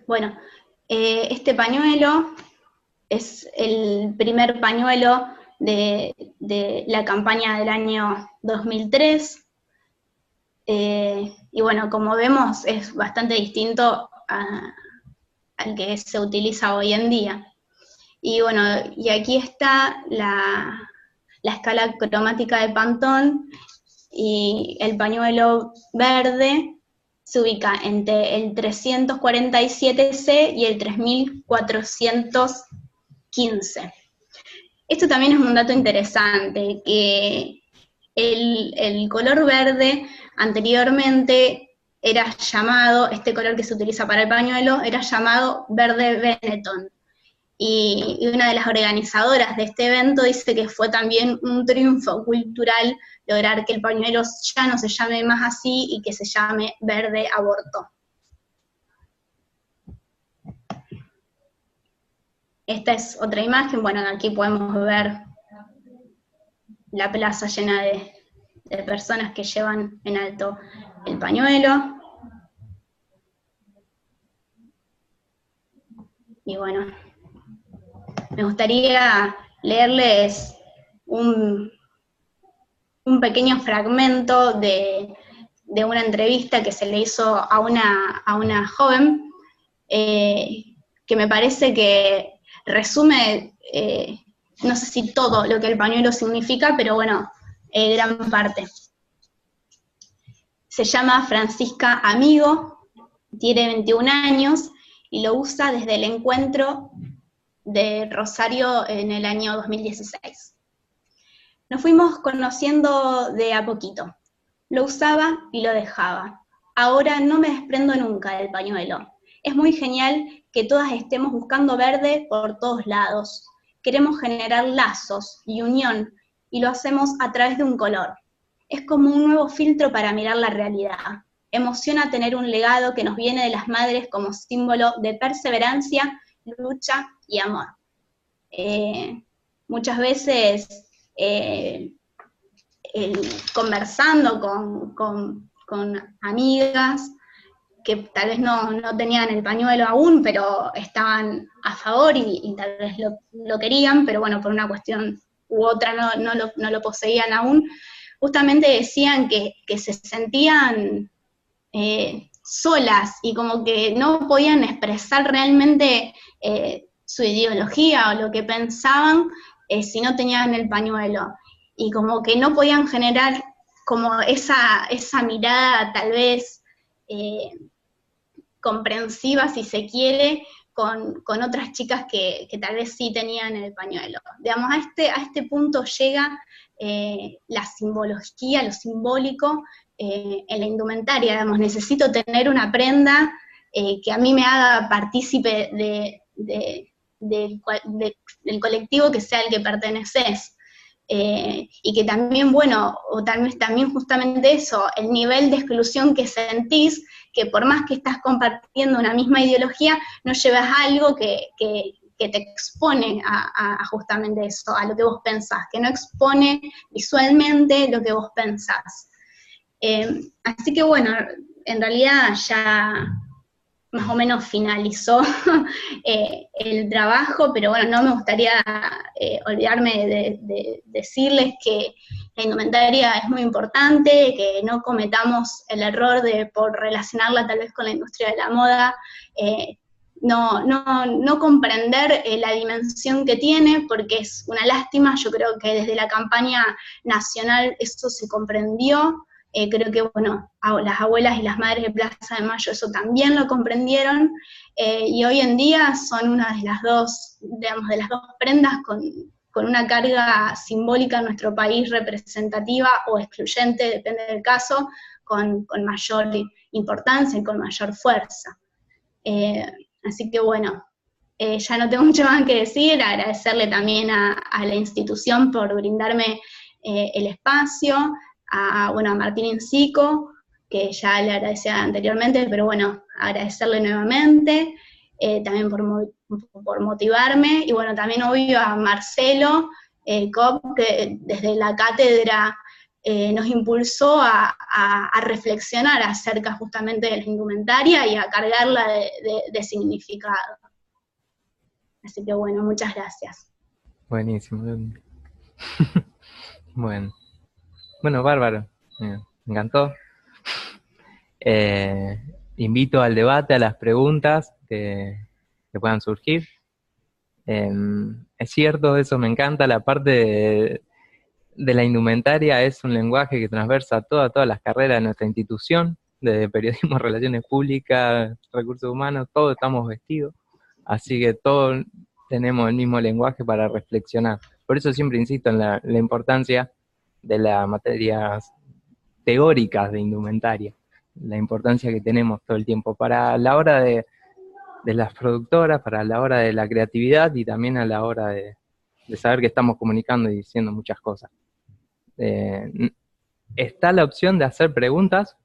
Bueno, este pañuelo es el primer pañuelo de la campaña del año 2003. Y bueno, como vemos, es bastante distinto al que se utiliza hoy en día. Y bueno, y aquí está la escala cromática de Pantone, y el pañuelo verde se ubica entre el 347C y el 3415. Esto también es un dato interesante, que el color verde anteriormente era llamado, este color que se utiliza para el pañuelo, era llamado verde Benetton. Y una de las organizadoras de este evento dice que fue también un triunfo cultural lograr que el pañuelo ya no se llame más así y que se llame verde aborto. Esta es otra imagen. Bueno, aquí podemos ver la plaza llena de personas que llevan en alto el pañuelo. Y bueno, me gustaría leerles un pequeño fragmento de una entrevista que se le hizo a una joven, que me parece que resume, no sé si todo lo que el pañuelo significa, pero bueno, gran parte. Se llama Francisca Amigo, tiene 21 años y lo usa desde el encuentro de Rosario en el año 2016. Nos fuimos conociendo de a poquito. Lo usaba y lo dejaba. Ahora no me desprendo nunca del pañuelo. Es muy genial que todas estemos buscando verde por todos lados. Queremos generar lazos y unión, y lo hacemos a través de un color. Es como un nuevo filtro para mirar la realidad. Emociona tener un legado que nos viene de las madres como símbolo de perseverancia, lucha y amor. Muchas veces conversando con amigas que tal vez no tenían el pañuelo aún, pero estaban a favor y tal vez lo querían, pero bueno, por una cuestión u otra no lo poseían aún, justamente decían que se sentían solas y como que no podían expresar realmente su ideología o lo que pensaban si no tenían el pañuelo, y como que no podían generar como esa mirada tal vez comprensiva, si se quiere, con otras chicas que tal vez sí tenían el pañuelo. Digamos, a este punto llega la simbología, lo simbólico en la indumentaria. Digamos, necesito tener una prenda que a mí me haga partícipe del colectivo que sea el que perteneces. y que también, bueno, o tal vez también justamente eso, el nivel de exclusión que sentís, que por más que estás compartiendo una misma ideología, no llevas algo que te expone a justamente eso, a lo que vos pensás, que no expone visualmente lo que vos pensás. Así que bueno, en realidad ya más o menos finalizó el trabajo, pero bueno, no me gustaría olvidarme de decirles que la indumentaria es muy importante, que no cometamos el error de, por relacionarla tal vez con la industria de la moda, no comprender la dimensión que tiene, porque es una lástima. Yo creo que desde la campaña nacional eso se comprendió. Creo que, bueno, las abuelas y las madres de Plaza de Mayo eso también lo comprendieron, y hoy en día son una de las dos, digamos, de las dos prendas con una carga simbólica en nuestro país representativa o excluyente, depende del caso, con mayor importancia y con mayor fuerza. Así que bueno, ya no tengo mucho más que decir, agradecerle también a la institución por brindarme el espacio, a Martín Incico, que ya le agradecía anteriormente, pero bueno, agradecerle nuevamente, también por motivarme, y bueno, también obvio a Marcelo Kopp, que desde la cátedra nos impulsó a reflexionar acerca justamente de la indumentaria y a cargarla de significado. Así que bueno, muchas gracias. Buenísimo. Bueno, bárbaro. Me encantó. Invito al debate, a las preguntas que puedan surgir. Es cierto, eso me encanta, la parte de la indumentaria es un lenguaje que transversa todas las carreras de nuestra institución, desde periodismo, relaciones públicas, recursos humanos, todos estamos vestidos, así que todos tenemos el mismo lenguaje para reflexionar. Por eso siempre insisto en la importancia de las materias teóricas de indumentaria, la importancia que tenemos todo el tiempo para la hora de las productoras, para la hora de la creatividad y también a la hora de saber que estamos comunicando y diciendo muchas cosas. Está la opción de hacer preguntas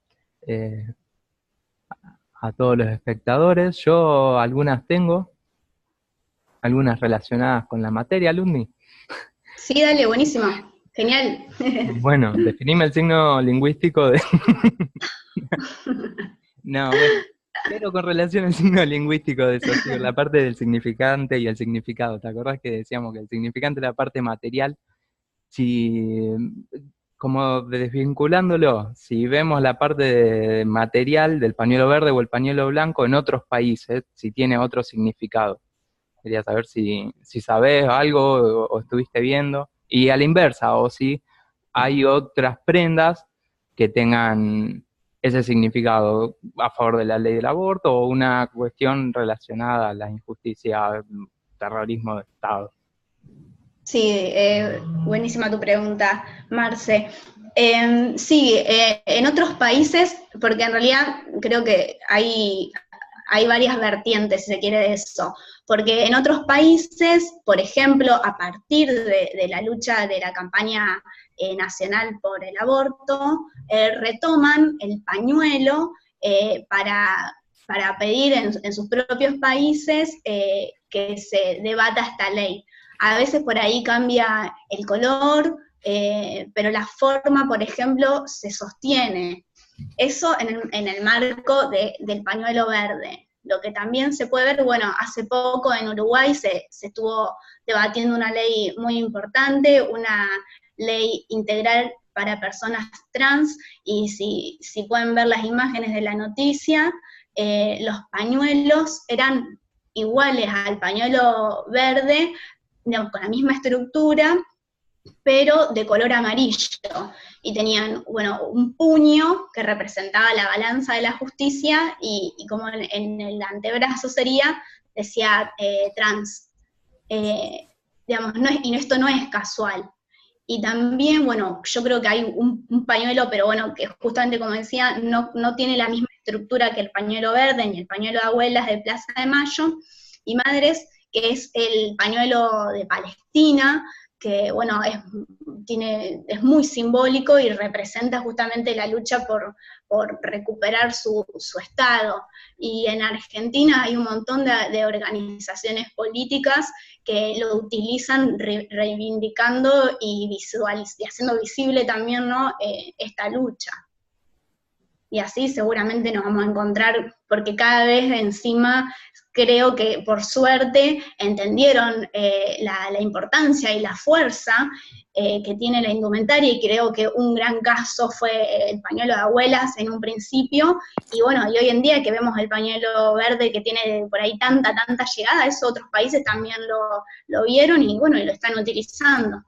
a todos los espectadores. Yo algunas tengo, algunas relacionadas con la materia, alumni. Sí, dale, buenísimo, genial. Bueno, definime el signo lingüístico de... No, bueno, pero con relación al signo lingüístico de Saussure, la parte del significante y el significado. ¿Te acordás que decíamos que el significante es la parte material? Si, como desvinculándolo, si vemos la parte material del pañuelo verde o el pañuelo blanco en otros países, si tiene otro significado. Quería saber si sabés algo o estuviste viendo. Y a la inversa, o si hay otras prendas que tengan ese significado a favor de la ley del aborto o una cuestión relacionada a la injusticia, terrorismo de Estado. Sí, buenísima tu pregunta, Marce. Sí, en otros países, porque en realidad creo que hay varias vertientes, si se quiere, de eso, porque en otros países, por ejemplo, a partir de la lucha de la campaña nacional por el aborto, retoman el pañuelo para pedir en sus propios países que se debata esta ley. A veces por ahí cambia el color, pero la forma, por ejemplo, se sostiene. Eso en el marco del pañuelo verde. Lo que también se puede ver, bueno, hace poco en Uruguay se estuvo debatiendo una ley muy importante, una ley integral para personas trans, y si pueden ver las imágenes de la noticia, los pañuelos eran iguales al pañuelo verde, digamos, con la misma estructura, pero de color amarillo, y tenían, bueno, un puño que representaba la balanza de la justicia, y como en el antebrazo decía trans. Digamos, y esto no es casual. Y también, bueno, yo creo que hay un pañuelo, pero bueno, que justamente como decía, no tiene la misma estructura que el pañuelo verde, ni el pañuelo de abuelas de Plaza de Mayo y Madres, que es el pañuelo de Palestina, que bueno, es muy simbólico y representa justamente la lucha por recuperar su estado. Y en Argentina hay un montón de organizaciones políticas que lo utilizan reivindicando y haciendo visible también, ¿no? Esta lucha. Y así seguramente nos vamos a encontrar, porque cada vez encima creo que por suerte entendieron la importancia y la fuerza que tiene la indumentaria, y creo que un gran caso fue el pañuelo de abuelas en un principio, y bueno, y hoy en día que vemos el pañuelo verde que tiene por ahí tanta llegada, eso otros países también lo vieron y bueno, y lo están utilizando.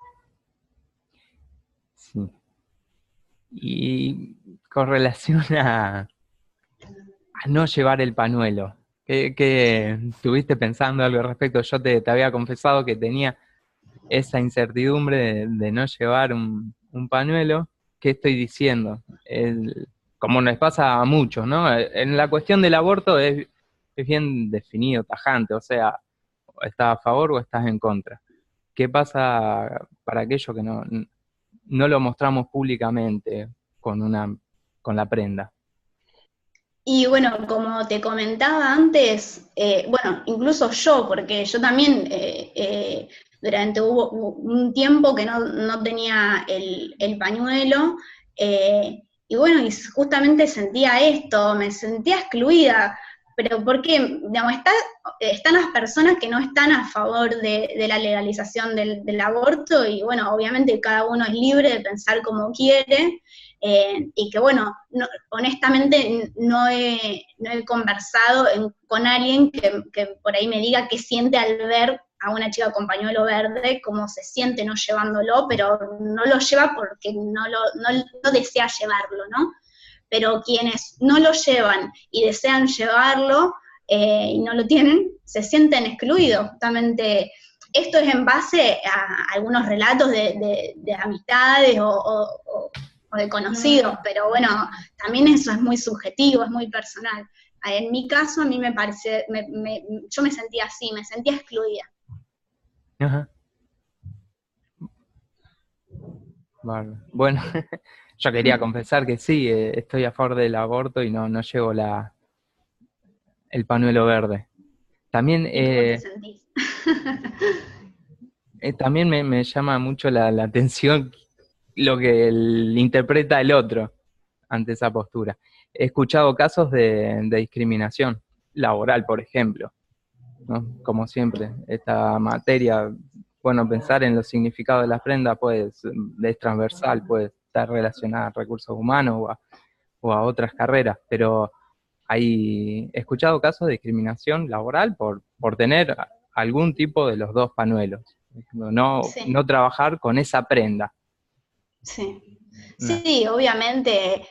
Sí. Y con relación a no llevar el pañuelo, ¿qué estuviste pensando algo al respecto? Yo te había confesado que tenía esa incertidumbre de no llevar un pañuelo. ¿Qué estoy diciendo? Como nos pasa a muchos, ¿no? En la cuestión del aborto es bien definido, tajante, o sea, o estás a favor o estás en contra. ¿Qué pasa para aquellos que no lo mostramos públicamente con la prenda? Y bueno, como te comentaba antes, bueno, incluso yo, porque yo también hubo un tiempo que no tenía el pañuelo, y bueno, y justamente sentía esto, me sentía excluida, pero porque, digamos, están las personas que no están a favor de la legalización del aborto, y bueno, obviamente cada uno es libre de pensar como quiere, y que bueno, honestamente no he conversado con alguien que por ahí me diga qué siente al ver a una chica con pañuelo verde, cómo se siente no llevándolo, pero no lo lleva porque no desea llevarlo, ¿no? Pero quienes no lo llevan y desean llevarlo y no lo tienen, se sienten excluidos, justamente. Esto es en base a algunos relatos de amistades o de conocidos, pero bueno, también eso es muy subjetivo, es muy personal. En mi caso, a mí me parece, yo me sentía así, me sentía excluida. Ajá. Bueno, yo quería confesar que sí, estoy a favor del aborto y no llevo el pañuelo verde. También, ¿Y cómo te sentís? también me llama mucho la atención lo que interpreta el otro ante esa postura. He escuchado casos de discriminación laboral, por ejemplo, ¿no? Como siempre, esta materia, bueno, pensar en los significados de las prendas pues, es transversal, puede estar relacionada a recursos humanos o a otras carreras, pero he escuchado casos de discriminación laboral por tener algún tipo de los dos pañuelos, Sí. no trabajar con esa prenda. Sí, No. sí, obviamente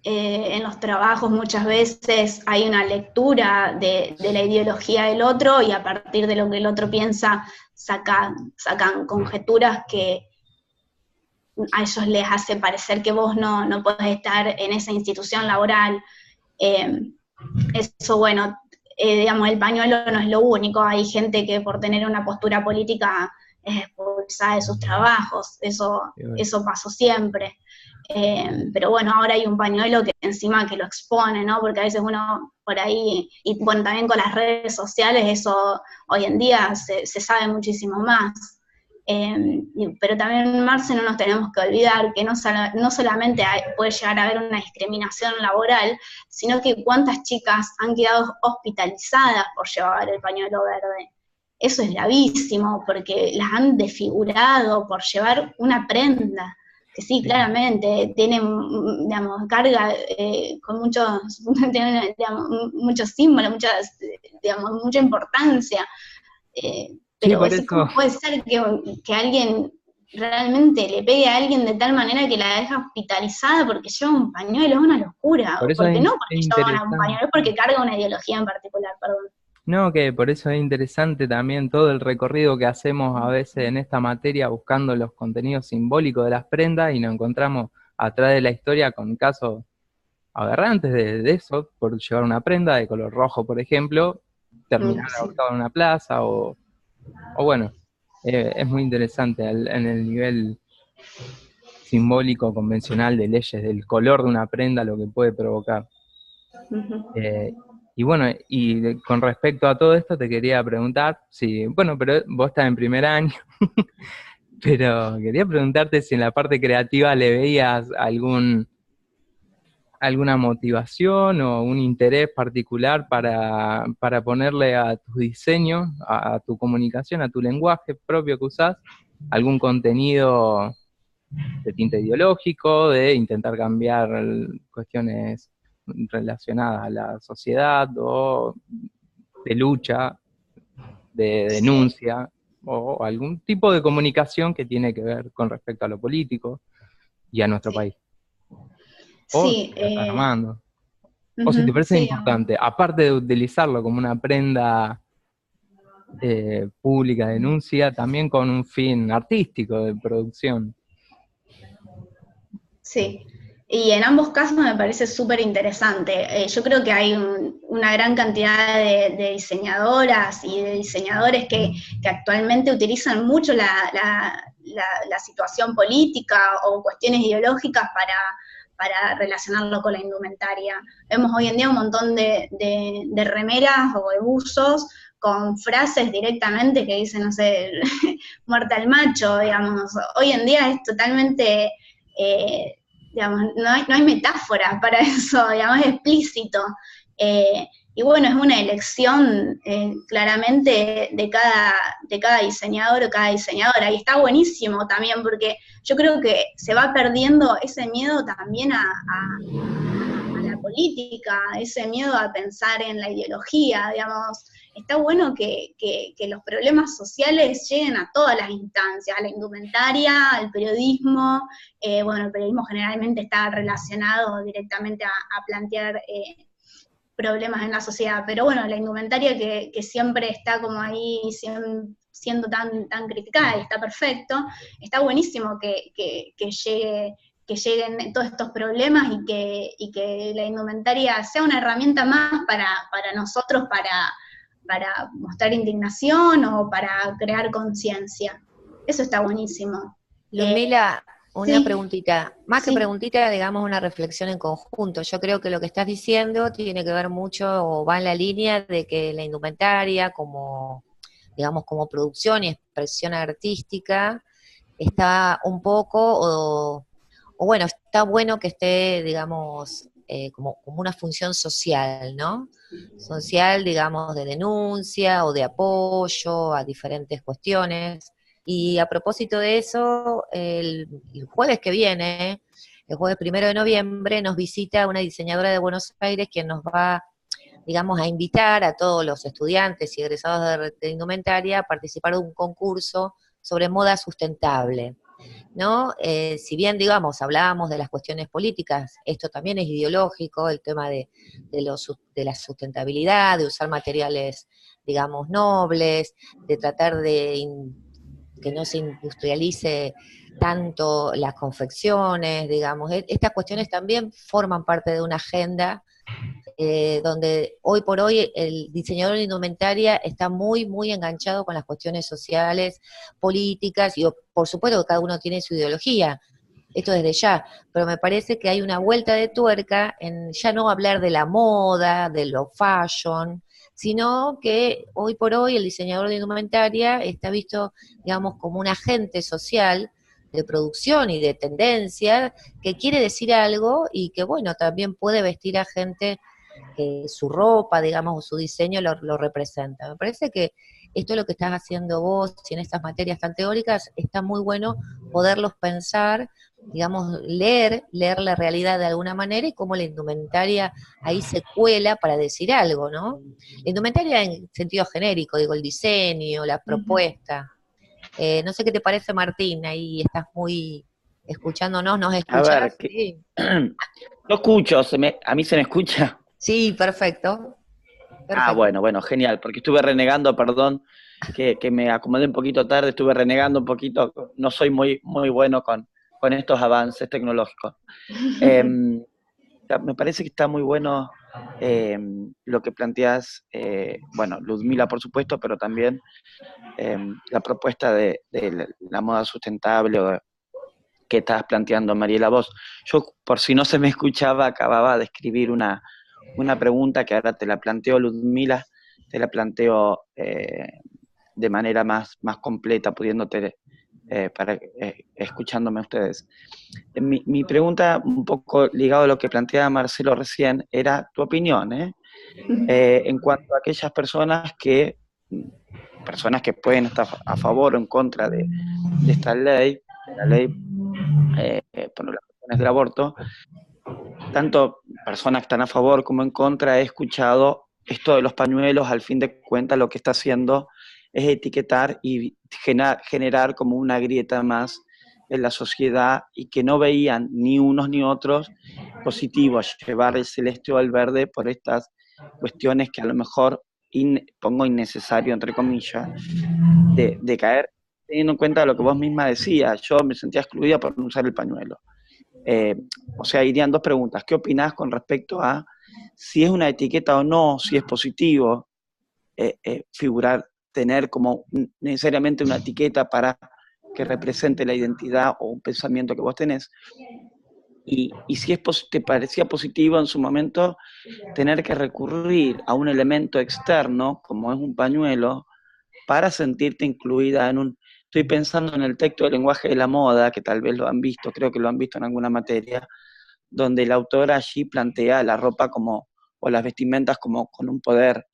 en los trabajos muchas veces hay una lectura de la ideología del otro, y a partir de lo que el otro piensa sacan conjeturas que a ellos les hace parecer que vos no podés estar en esa institución laboral. Eso, bueno, digamos, el pañuelo no es lo único, hay gente que por tener una postura política es expulsada de sus trabajos, eso pasó siempre. Pero bueno, ahora hay un pañuelo que encima que lo expone, ¿no? Porque a veces uno por ahí, y bueno, también con las redes sociales, eso hoy en día se sabe muchísimo más. Pero también, Marce, no nos tenemos que olvidar que no solamente puede llegar a haber una discriminación laboral, sino que cuántas chicas han quedado hospitalizadas por llevar el pañuelo verde. Eso es gravísimo, porque las han desfigurado por llevar una prenda, que sí, claramente, tiene, digamos, carga con tiene, digamos, muchos símbolos, digamos, mucha importancia. Sí, Pero por es eso, como puede ser que alguien realmente le pegue a alguien de tal manera que la deja hospitalizada porque lleva un pañuelo, es una locura. por eso Porque no es porque lleva un interesante. pañuelo, es porque carga una ideología en particular, perdón. No, que por eso es interesante también todo el recorrido que hacemos a veces en esta materia buscando los contenidos simbólicos de las prendas y nos encontramos atrás de la historia con casos aberrantes de eso, por llevar una prenda de color rojo, por ejemplo, terminar Sí. ahorcado en una plaza o bueno, Es muy interesante en el nivel simbólico, convencional de leyes, del color de una prenda, lo que puede provocar. Y bueno, con respecto a todo esto te quería preguntar, si, bueno, pero vos estás en primer año, pero quería preguntarte si en la parte creativa le veías alguna motivación o un interés particular para ponerle a tus diseños, a tu comunicación, a tu lenguaje propio que usás, algún contenido de tinte ideológico, de intentar cambiar cuestiones relacionadas a la sociedad o de lucha, de Sí, denuncia o algún tipo de comunicación que tiene que ver con respecto a lo político y a nuestro sí, país. O si sí, la estás armando. O si te ujú, parece sí, importante, aparte de utilizarlo como una prenda pública de denuncia, también con un fin artístico de producción. sí. Y en ambos casos me parece súper interesante. Yo creo que hay una gran cantidad de diseñadoras y de diseñadores que actualmente utilizan mucho la situación política o cuestiones ideológicas para relacionarlo con la indumentaria. Vemos hoy en día un montón de remeras o de buzos con frases directamente que dicen, no sé, muerte al macho, digamos. Hoy en día es totalmente... Eh, digamos, no hay metáfora para eso, digamos, es explícito. Y bueno, es una elección claramente de cada diseñador o cada diseñadora. Y está buenísimo también porque yo creo que se va perdiendo ese miedo también a la política, ese miedo a pensar en la ideología, digamos. Está bueno que los problemas sociales lleguen a todas las instancias, a la indumentaria, al periodismo. Bueno, el periodismo generalmente está relacionado directamente a plantear problemas en la sociedad, pero bueno, la indumentaria que siempre está como ahí siendo tan criticada y está perfecto, está buenísimo que lleguen todos estos problemas y que la indumentaria sea una herramienta más para nosotros, para mostrar indignación o para crear conciencia. Eso está buenísimo. Ludmila, una Sí, preguntita, más que sí, preguntita, digamos una reflexión en conjunto. Yo creo que lo que estás diciendo tiene que ver mucho o va en la línea de que la indumentaria como, digamos, como producción y expresión artística está un poco, o bueno, está bueno que esté, digamos, como una función social, ¿no? Social, digamos, de denuncia o de apoyo a diferentes cuestiones. Y a propósito de eso, el jueves que viene, el jueves 1 de noviembre, nos visita una diseñadora de Buenos Aires quien nos va, digamos, a invitar a todos los estudiantes y egresados de indumentaria a participar de un concurso sobre moda sustentable. ¿No? Si bien, digamos, hablábamos de las cuestiones políticas, esto también es ideológico, el tema de la sustentabilidad, de usar materiales, digamos, nobles, de tratar que no se industrialice tanto las confecciones, digamos. Estas cuestiones también forman parte de una agenda donde hoy por hoy el diseñador de indumentaria está muy enganchado con las cuestiones sociales, políticas, y por supuesto que cada uno tiene su ideología, esto desde ya, pero me parece que hay una vuelta de tuerca en ya no hablar de la moda, de lo fashion, sino que hoy por hoy el diseñador de indumentaria está visto, digamos, como un agente social de producción y de tendencia que quiere decir algo y que, bueno, también puede vestir a gente que su ropa, digamos, o su diseño lo representa. Me parece que esto es lo que estás haciendo vos y en estas materias tan teóricas está muy bueno poderlos pensar, digamos, leer la realidad de alguna manera y cómo la indumentaria ahí se cuela para decir algo, ¿no? La indumentaria en sentido genérico, digo, el diseño, la uh-huh. propuesta. No sé qué te parece, Martín, ahí estás muy escuchándonos, ¿nos A ver, escuchás? Sí, lo escucho, a mí se me escucha. sí, perfecto, Ah, perfecto. bueno, genial, porque estuve renegando, perdón, que me acomodé un poquito tarde, estuve renegando un poquito, no soy muy bueno con estos avances tecnológicos. Eh, me parece que está muy bueno lo que planteas, bueno, Ludmila por supuesto, pero también la propuesta de la moda sustentable que estabas planteando, Mariela, vos. Yo, por si no se me escuchaba, acababa de escribir una pregunta que ahora te la planteo, Ludmila, te la planteo de manera más completa, pudiéndote, escuchándome ustedes. Mi pregunta, un poco ligado a lo que planteaba Marcelo recién, era tu opinión, en cuanto a aquellas personas que pueden estar a favor o en contra de esta ley, de la ley por las cuestiones del aborto, tanto personas que están a favor como en contra, he escuchado esto de los pañuelos. Al fin de cuentas lo que está haciendo es etiquetar y generar como una grieta más en la sociedad, y que no veían ni unos ni otros positivos llevar el celeste o el verde por estas cuestiones que a lo mejor, pongo innecesario entre comillas, de caer, teniendo en cuenta lo que vos misma decías. Yo me sentía excluida por no usar el pañuelo. O sea, irían dos preguntas. ¿Qué opinás con respecto a si es una etiqueta o no, si es positivo figurar, tener como necesariamente una etiqueta para que represente la identidad o un pensamiento que vos tenés? Y si te parecía positivo en su momento tener que recurrir a un elemento externo, como es un pañuelo, para sentirte incluida en un... Estoy pensando en el texto del lenguaje de la moda, que tal vez lo han visto, creo que lo han visto en alguna materia, donde el autor allí plantea la ropa como, o las vestimentas como con un poder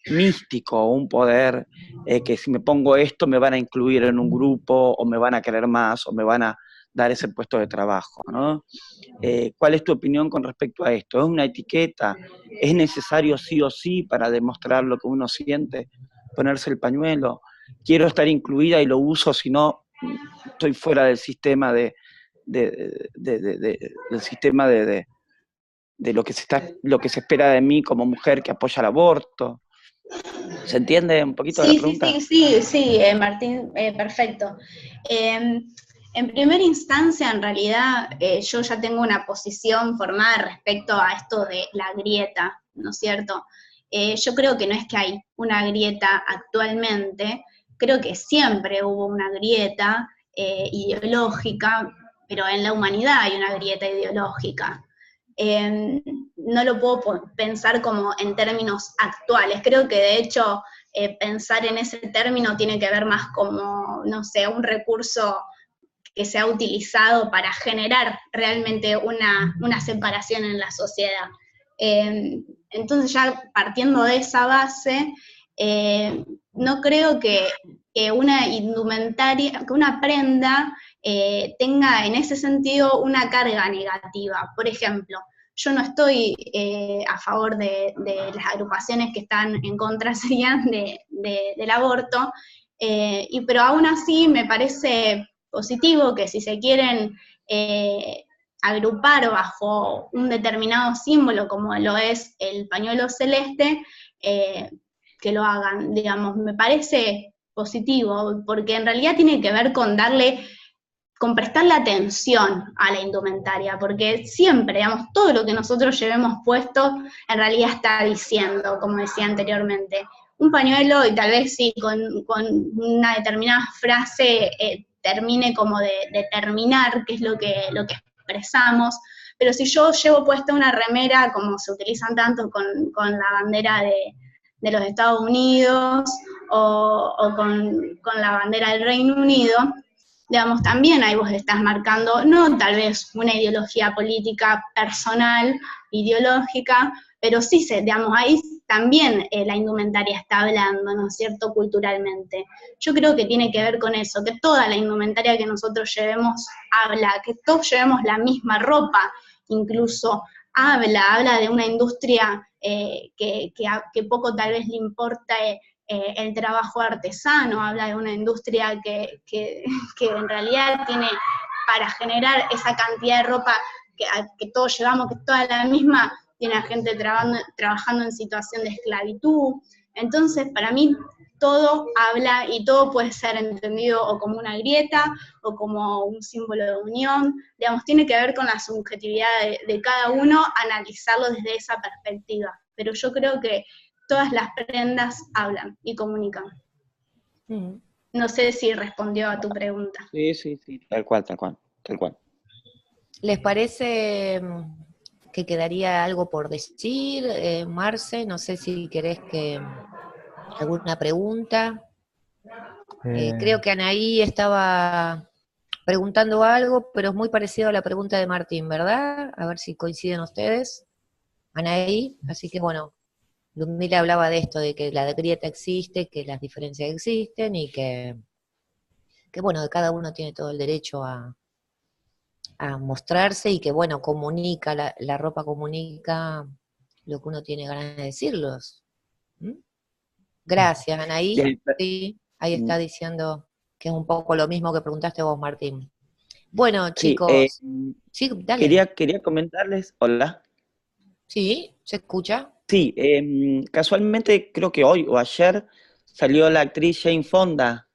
místico, un poder que si me pongo esto me van a incluir en un grupo, o me van a querer más, o me van a dar ese puesto de trabajo, ¿no? ¿Cuál es tu opinión con respecto a esto? ¿Es una etiqueta? ¿Es necesario sí o sí para demostrar lo que uno siente ponerse el pañuelo? ¿Quiero estar incluida y lo uso, si no estoy fuera del sistema del sistema de lo que se espera de mí como mujer que apoya el aborto? ¿Se entiende un poquito la pregunta? Sí, Martín, perfecto. En primera instancia, en realidad, yo ya tengo una posición formada respecto a esto de la grieta, ¿no es cierto? Yo creo que no es que hay una grieta actualmente, creo que siempre hubo una grieta ideológica, pero en la humanidad hay una grieta ideológica. No lo puedo pensar como en términos actuales. Creo que de hecho pensar en ese término tiene que ver más como, no sé, un recurso que se ha utilizado para generar realmente una separación en la sociedad. Entonces ya partiendo de esa base, no creo que una indumentaria, que una prenda tenga en ese sentido una carga negativa. Por ejemplo, yo no estoy a favor de las agrupaciones que están en contra serían del aborto, pero aún así me parece positivo que si se quieren agrupar bajo un determinado símbolo como lo es el pañuelo celeste, que lo hagan, digamos, me parece positivo, porque en realidad tiene que ver con prestarle atención a la indumentaria, porque siempre, digamos, todo lo que nosotros llevemos puesto en realidad está diciendo, como decía anteriormente, un pañuelo y tal vez sí, con una determinada frase termine como de determinar qué es lo que expresamos, pero si yo llevo puesta una remera, como se utilizan tanto con la bandera de los Estados Unidos o con la bandera del Reino Unido, digamos, también ahí vos estás marcando, no tal vez una ideología política personal, ideológica, pero sí, digamos, ahí también la indumentaria está hablando, ¿no es cierto?, culturalmente. Yo creo que tiene que ver con eso, que toda la indumentaria que nosotros llevemos habla, que todos llevemos la misma ropa, incluso habla de una industria que poco tal vez le importa el trabajo artesano, habla de una industria que en realidad tiene para generar esa cantidad de ropa que todos llevamos, que es toda la misma, tiene a gente trabajando en situación de esclavitud. Entonces, para mí, todo habla y todo puede ser entendido o como una grieta o como un símbolo de unión, digamos, tiene que ver con la subjetividad de cada uno, analizarlo desde esa perspectiva. Pero yo creo que todas las prendas hablan y comunican. Mm. No sé si respondió a tu pregunta. Sí, sí, sí, tal cual, tal cual, tal cual. ¿Les parece que quedaría algo por decir, Marce? No sé si querés que alguna pregunta. Creo que Anaí estaba preguntando algo, pero es muy parecido a la pregunta de Martín, ¿verdad? A ver si coinciden ustedes, Anaí. Así que bueno, Ludmila hablaba de esto, de que la grieta existe, que las diferencias existen y que bueno, que cada uno tiene todo el derecho a mostrarse y que bueno, comunica, la ropa comunica lo que uno tiene ganas de decirlos. ¿Mm? Gracias, Anaí. Sí, Sí, ahí está diciendo que es un poco lo mismo que preguntaste vos, Martín. Bueno, sí, chicos, sí, dale. quería comentarles, hola. Sí, se escucha. Sí, casualmente creo que hoy o ayer salió la actriz Jane Fonda.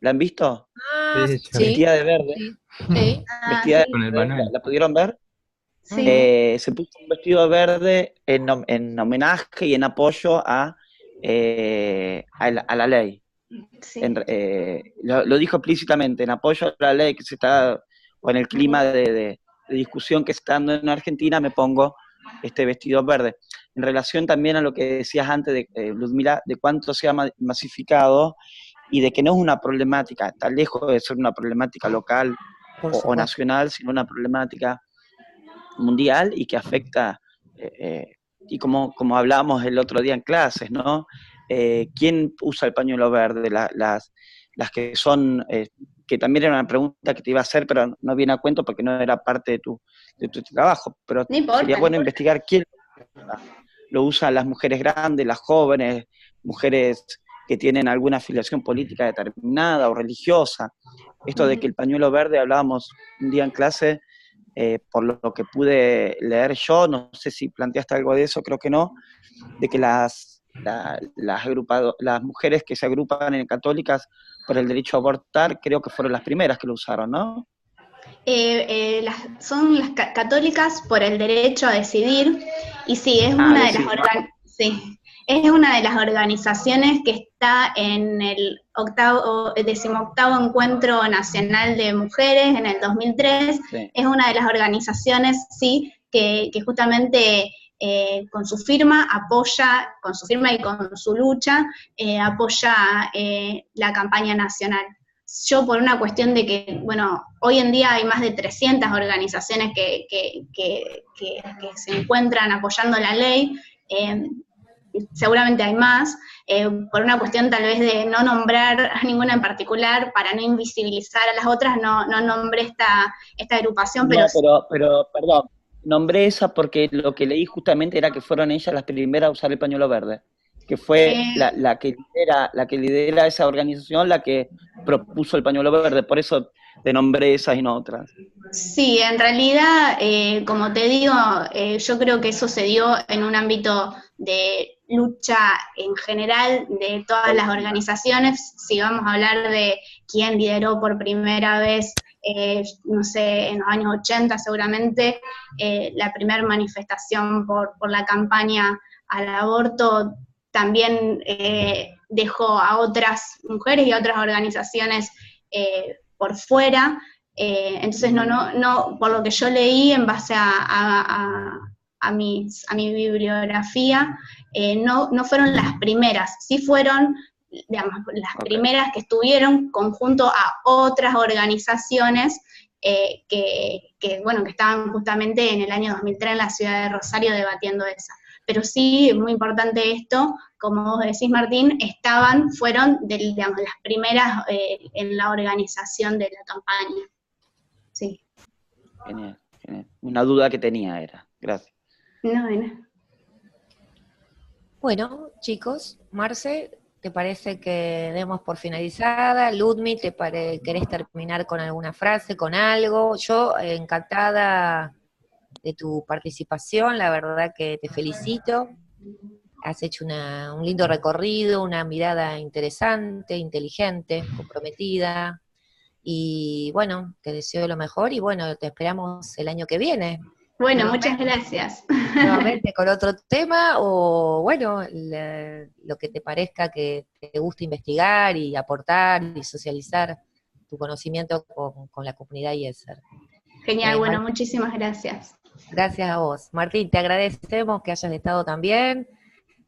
¿La han visto? Ah, sí, yo vi. sí, Vestida de verde. sí, sí. Ah, Vestida de Con el verde. Manuel. ¿La pudieron ver? sí, Ujú. Se puso un vestido verde en homenaje y en apoyo a la ley. sí. Lo dijo explícitamente, en apoyo a la ley que se está, o en el clima de discusión que se está dando en Argentina, me pongo este vestido verde. En relación también a lo que decías antes, Ludmila, de cuánto se ha masificado y de que no es una problemática, está lejos de ser una problemática local Por o supuesto. nacional, sino una problemática mundial y que afecta, eh, eh, y como hablábamos el otro día en clases, ¿no? ¿Quién usa el pañuelo verde? Las que son, que también era una pregunta que te iba a hacer, pero no viene a cuento porque no era parte de tu trabajo, pero No sería importa, no bueno importa. investigar quién lo usan las mujeres grandes, las jóvenes, mujeres que tienen alguna afiliación política determinada o religiosa. Esto de que el pañuelo verde, hablábamos un día en clase, por lo que pude leer yo, no sé si planteaste algo de eso, creo que no, de que las mujeres que se agrupan en católicas por el derecho a abortar, creo que fueron las primeras que lo usaron, ¿no? Son las católicas por el derecho a decidir, y sí, Ah, decir, ¿no? sí, es una de las organizaciones que está en el decimoctavo Encuentro Nacional de Mujeres en el 2003. Sí. Es una de las organizaciones, sí, que justamente con su firma apoya, con su firma y con su lucha, apoya la campaña nacional. Yo por una cuestión de que, bueno, hoy en día hay más de 300 organizaciones que se encuentran apoyando la ley, seguramente hay más, por una cuestión tal vez de no nombrar a ninguna en particular, para no invisibilizar a las otras, no nombré esta agrupación, pero No, pero, perdón, nombré esa porque lo que leí justamente era que fueron ellas las primeras a usar el pañuelo verde, que fue eh, la que lidera esa organización, la que propuso el pañuelo verde, por eso te nombré esas y no otras. sí, en realidad, como te digo, yo creo que eso se dio en un ámbito de lucha en general de todas las Colectiva. organizaciones. Si vamos a hablar de quién lideró por primera vez, no sé, en los años 80 seguramente, la primera manifestación por la campaña al aborto, también dejó a otras mujeres y a otras organizaciones por fuera. Entonces, no, por lo que yo leí en base a mi bibliografía, no fueron las primeras, sí fueron, digamos, las Okay. primeras que estuvieron conjunto a otras organizaciones bueno, que estaban justamente en el año 2003 en la ciudad de Rosario debatiendo esa. Pero sí, es muy importante esto, como vos decís, Martín, fueron digamos, las primeras en la organización de la campaña. Sí. Genial, genial. Una duda que tenía era. Gracias. No. Bueno, chicos, Marce, ¿te parece que demos por finalizada? Ludmi, ¿querés terminar con alguna frase, con algo? Yo, encantada de tu participación, la verdad que te felicito. has hecho un lindo recorrido, una mirada interesante, inteligente, comprometida. Y bueno, te deseo lo mejor y bueno, te esperamos el año que viene. Bueno, muchas gracias. Nuevamente con otro tema o bueno, lo que te parezca que te guste investigar y aportar y socializar tu conocimiento con la comunidad IESER. Genial, bueno, muchísimas gracias. Gracias a vos. Martín, te agradecemos que hayas estado también.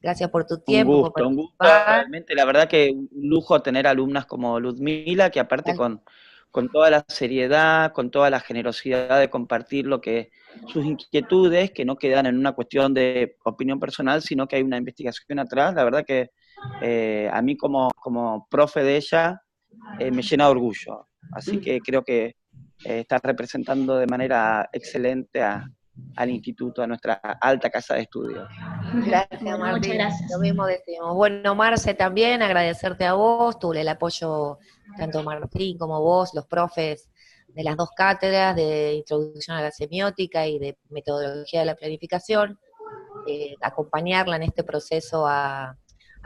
Gracias por tu Un tiempo. gusto, realmente, la verdad que un lujo tener alumnas como Ludmila, que aparte con toda la seriedad, con toda la generosidad de compartir sus inquietudes, que no quedan en una cuestión de opinión personal, sino que hay una investigación atrás. La verdad que a mí como profe de ella me llena de orgullo. Así que creo que está representando de manera excelente al instituto, a nuestra alta casa de estudios. Gracias, bueno, Martín. muchas gracias. Lo mismo decimos. Bueno, Marce, también agradecerte a vos, tuve el apoyo tanto Martín como vos, los profes de las dos cátedras de Introducción a la Semiótica y de Metodología de la Planificación, acompañarla en este proceso a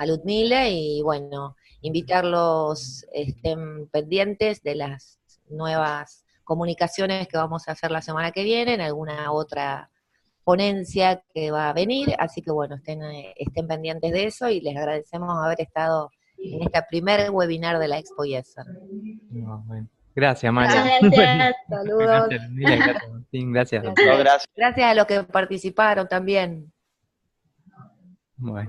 Ludmila y bueno, invitarlos, estén pendientes de las nuevas comunicaciones que vamos a hacer la semana que viene, en alguna otra ponencia que va a venir, así que bueno, estén pendientes de eso y les agradecemos haber estado en esta primer webinar de la Expo IESER. No, bueno. Gracias, María. Gracias. Saludos. Gracias, Ludmila, gracias, Martín, gracias. Gracias a los que participaron también. Bueno.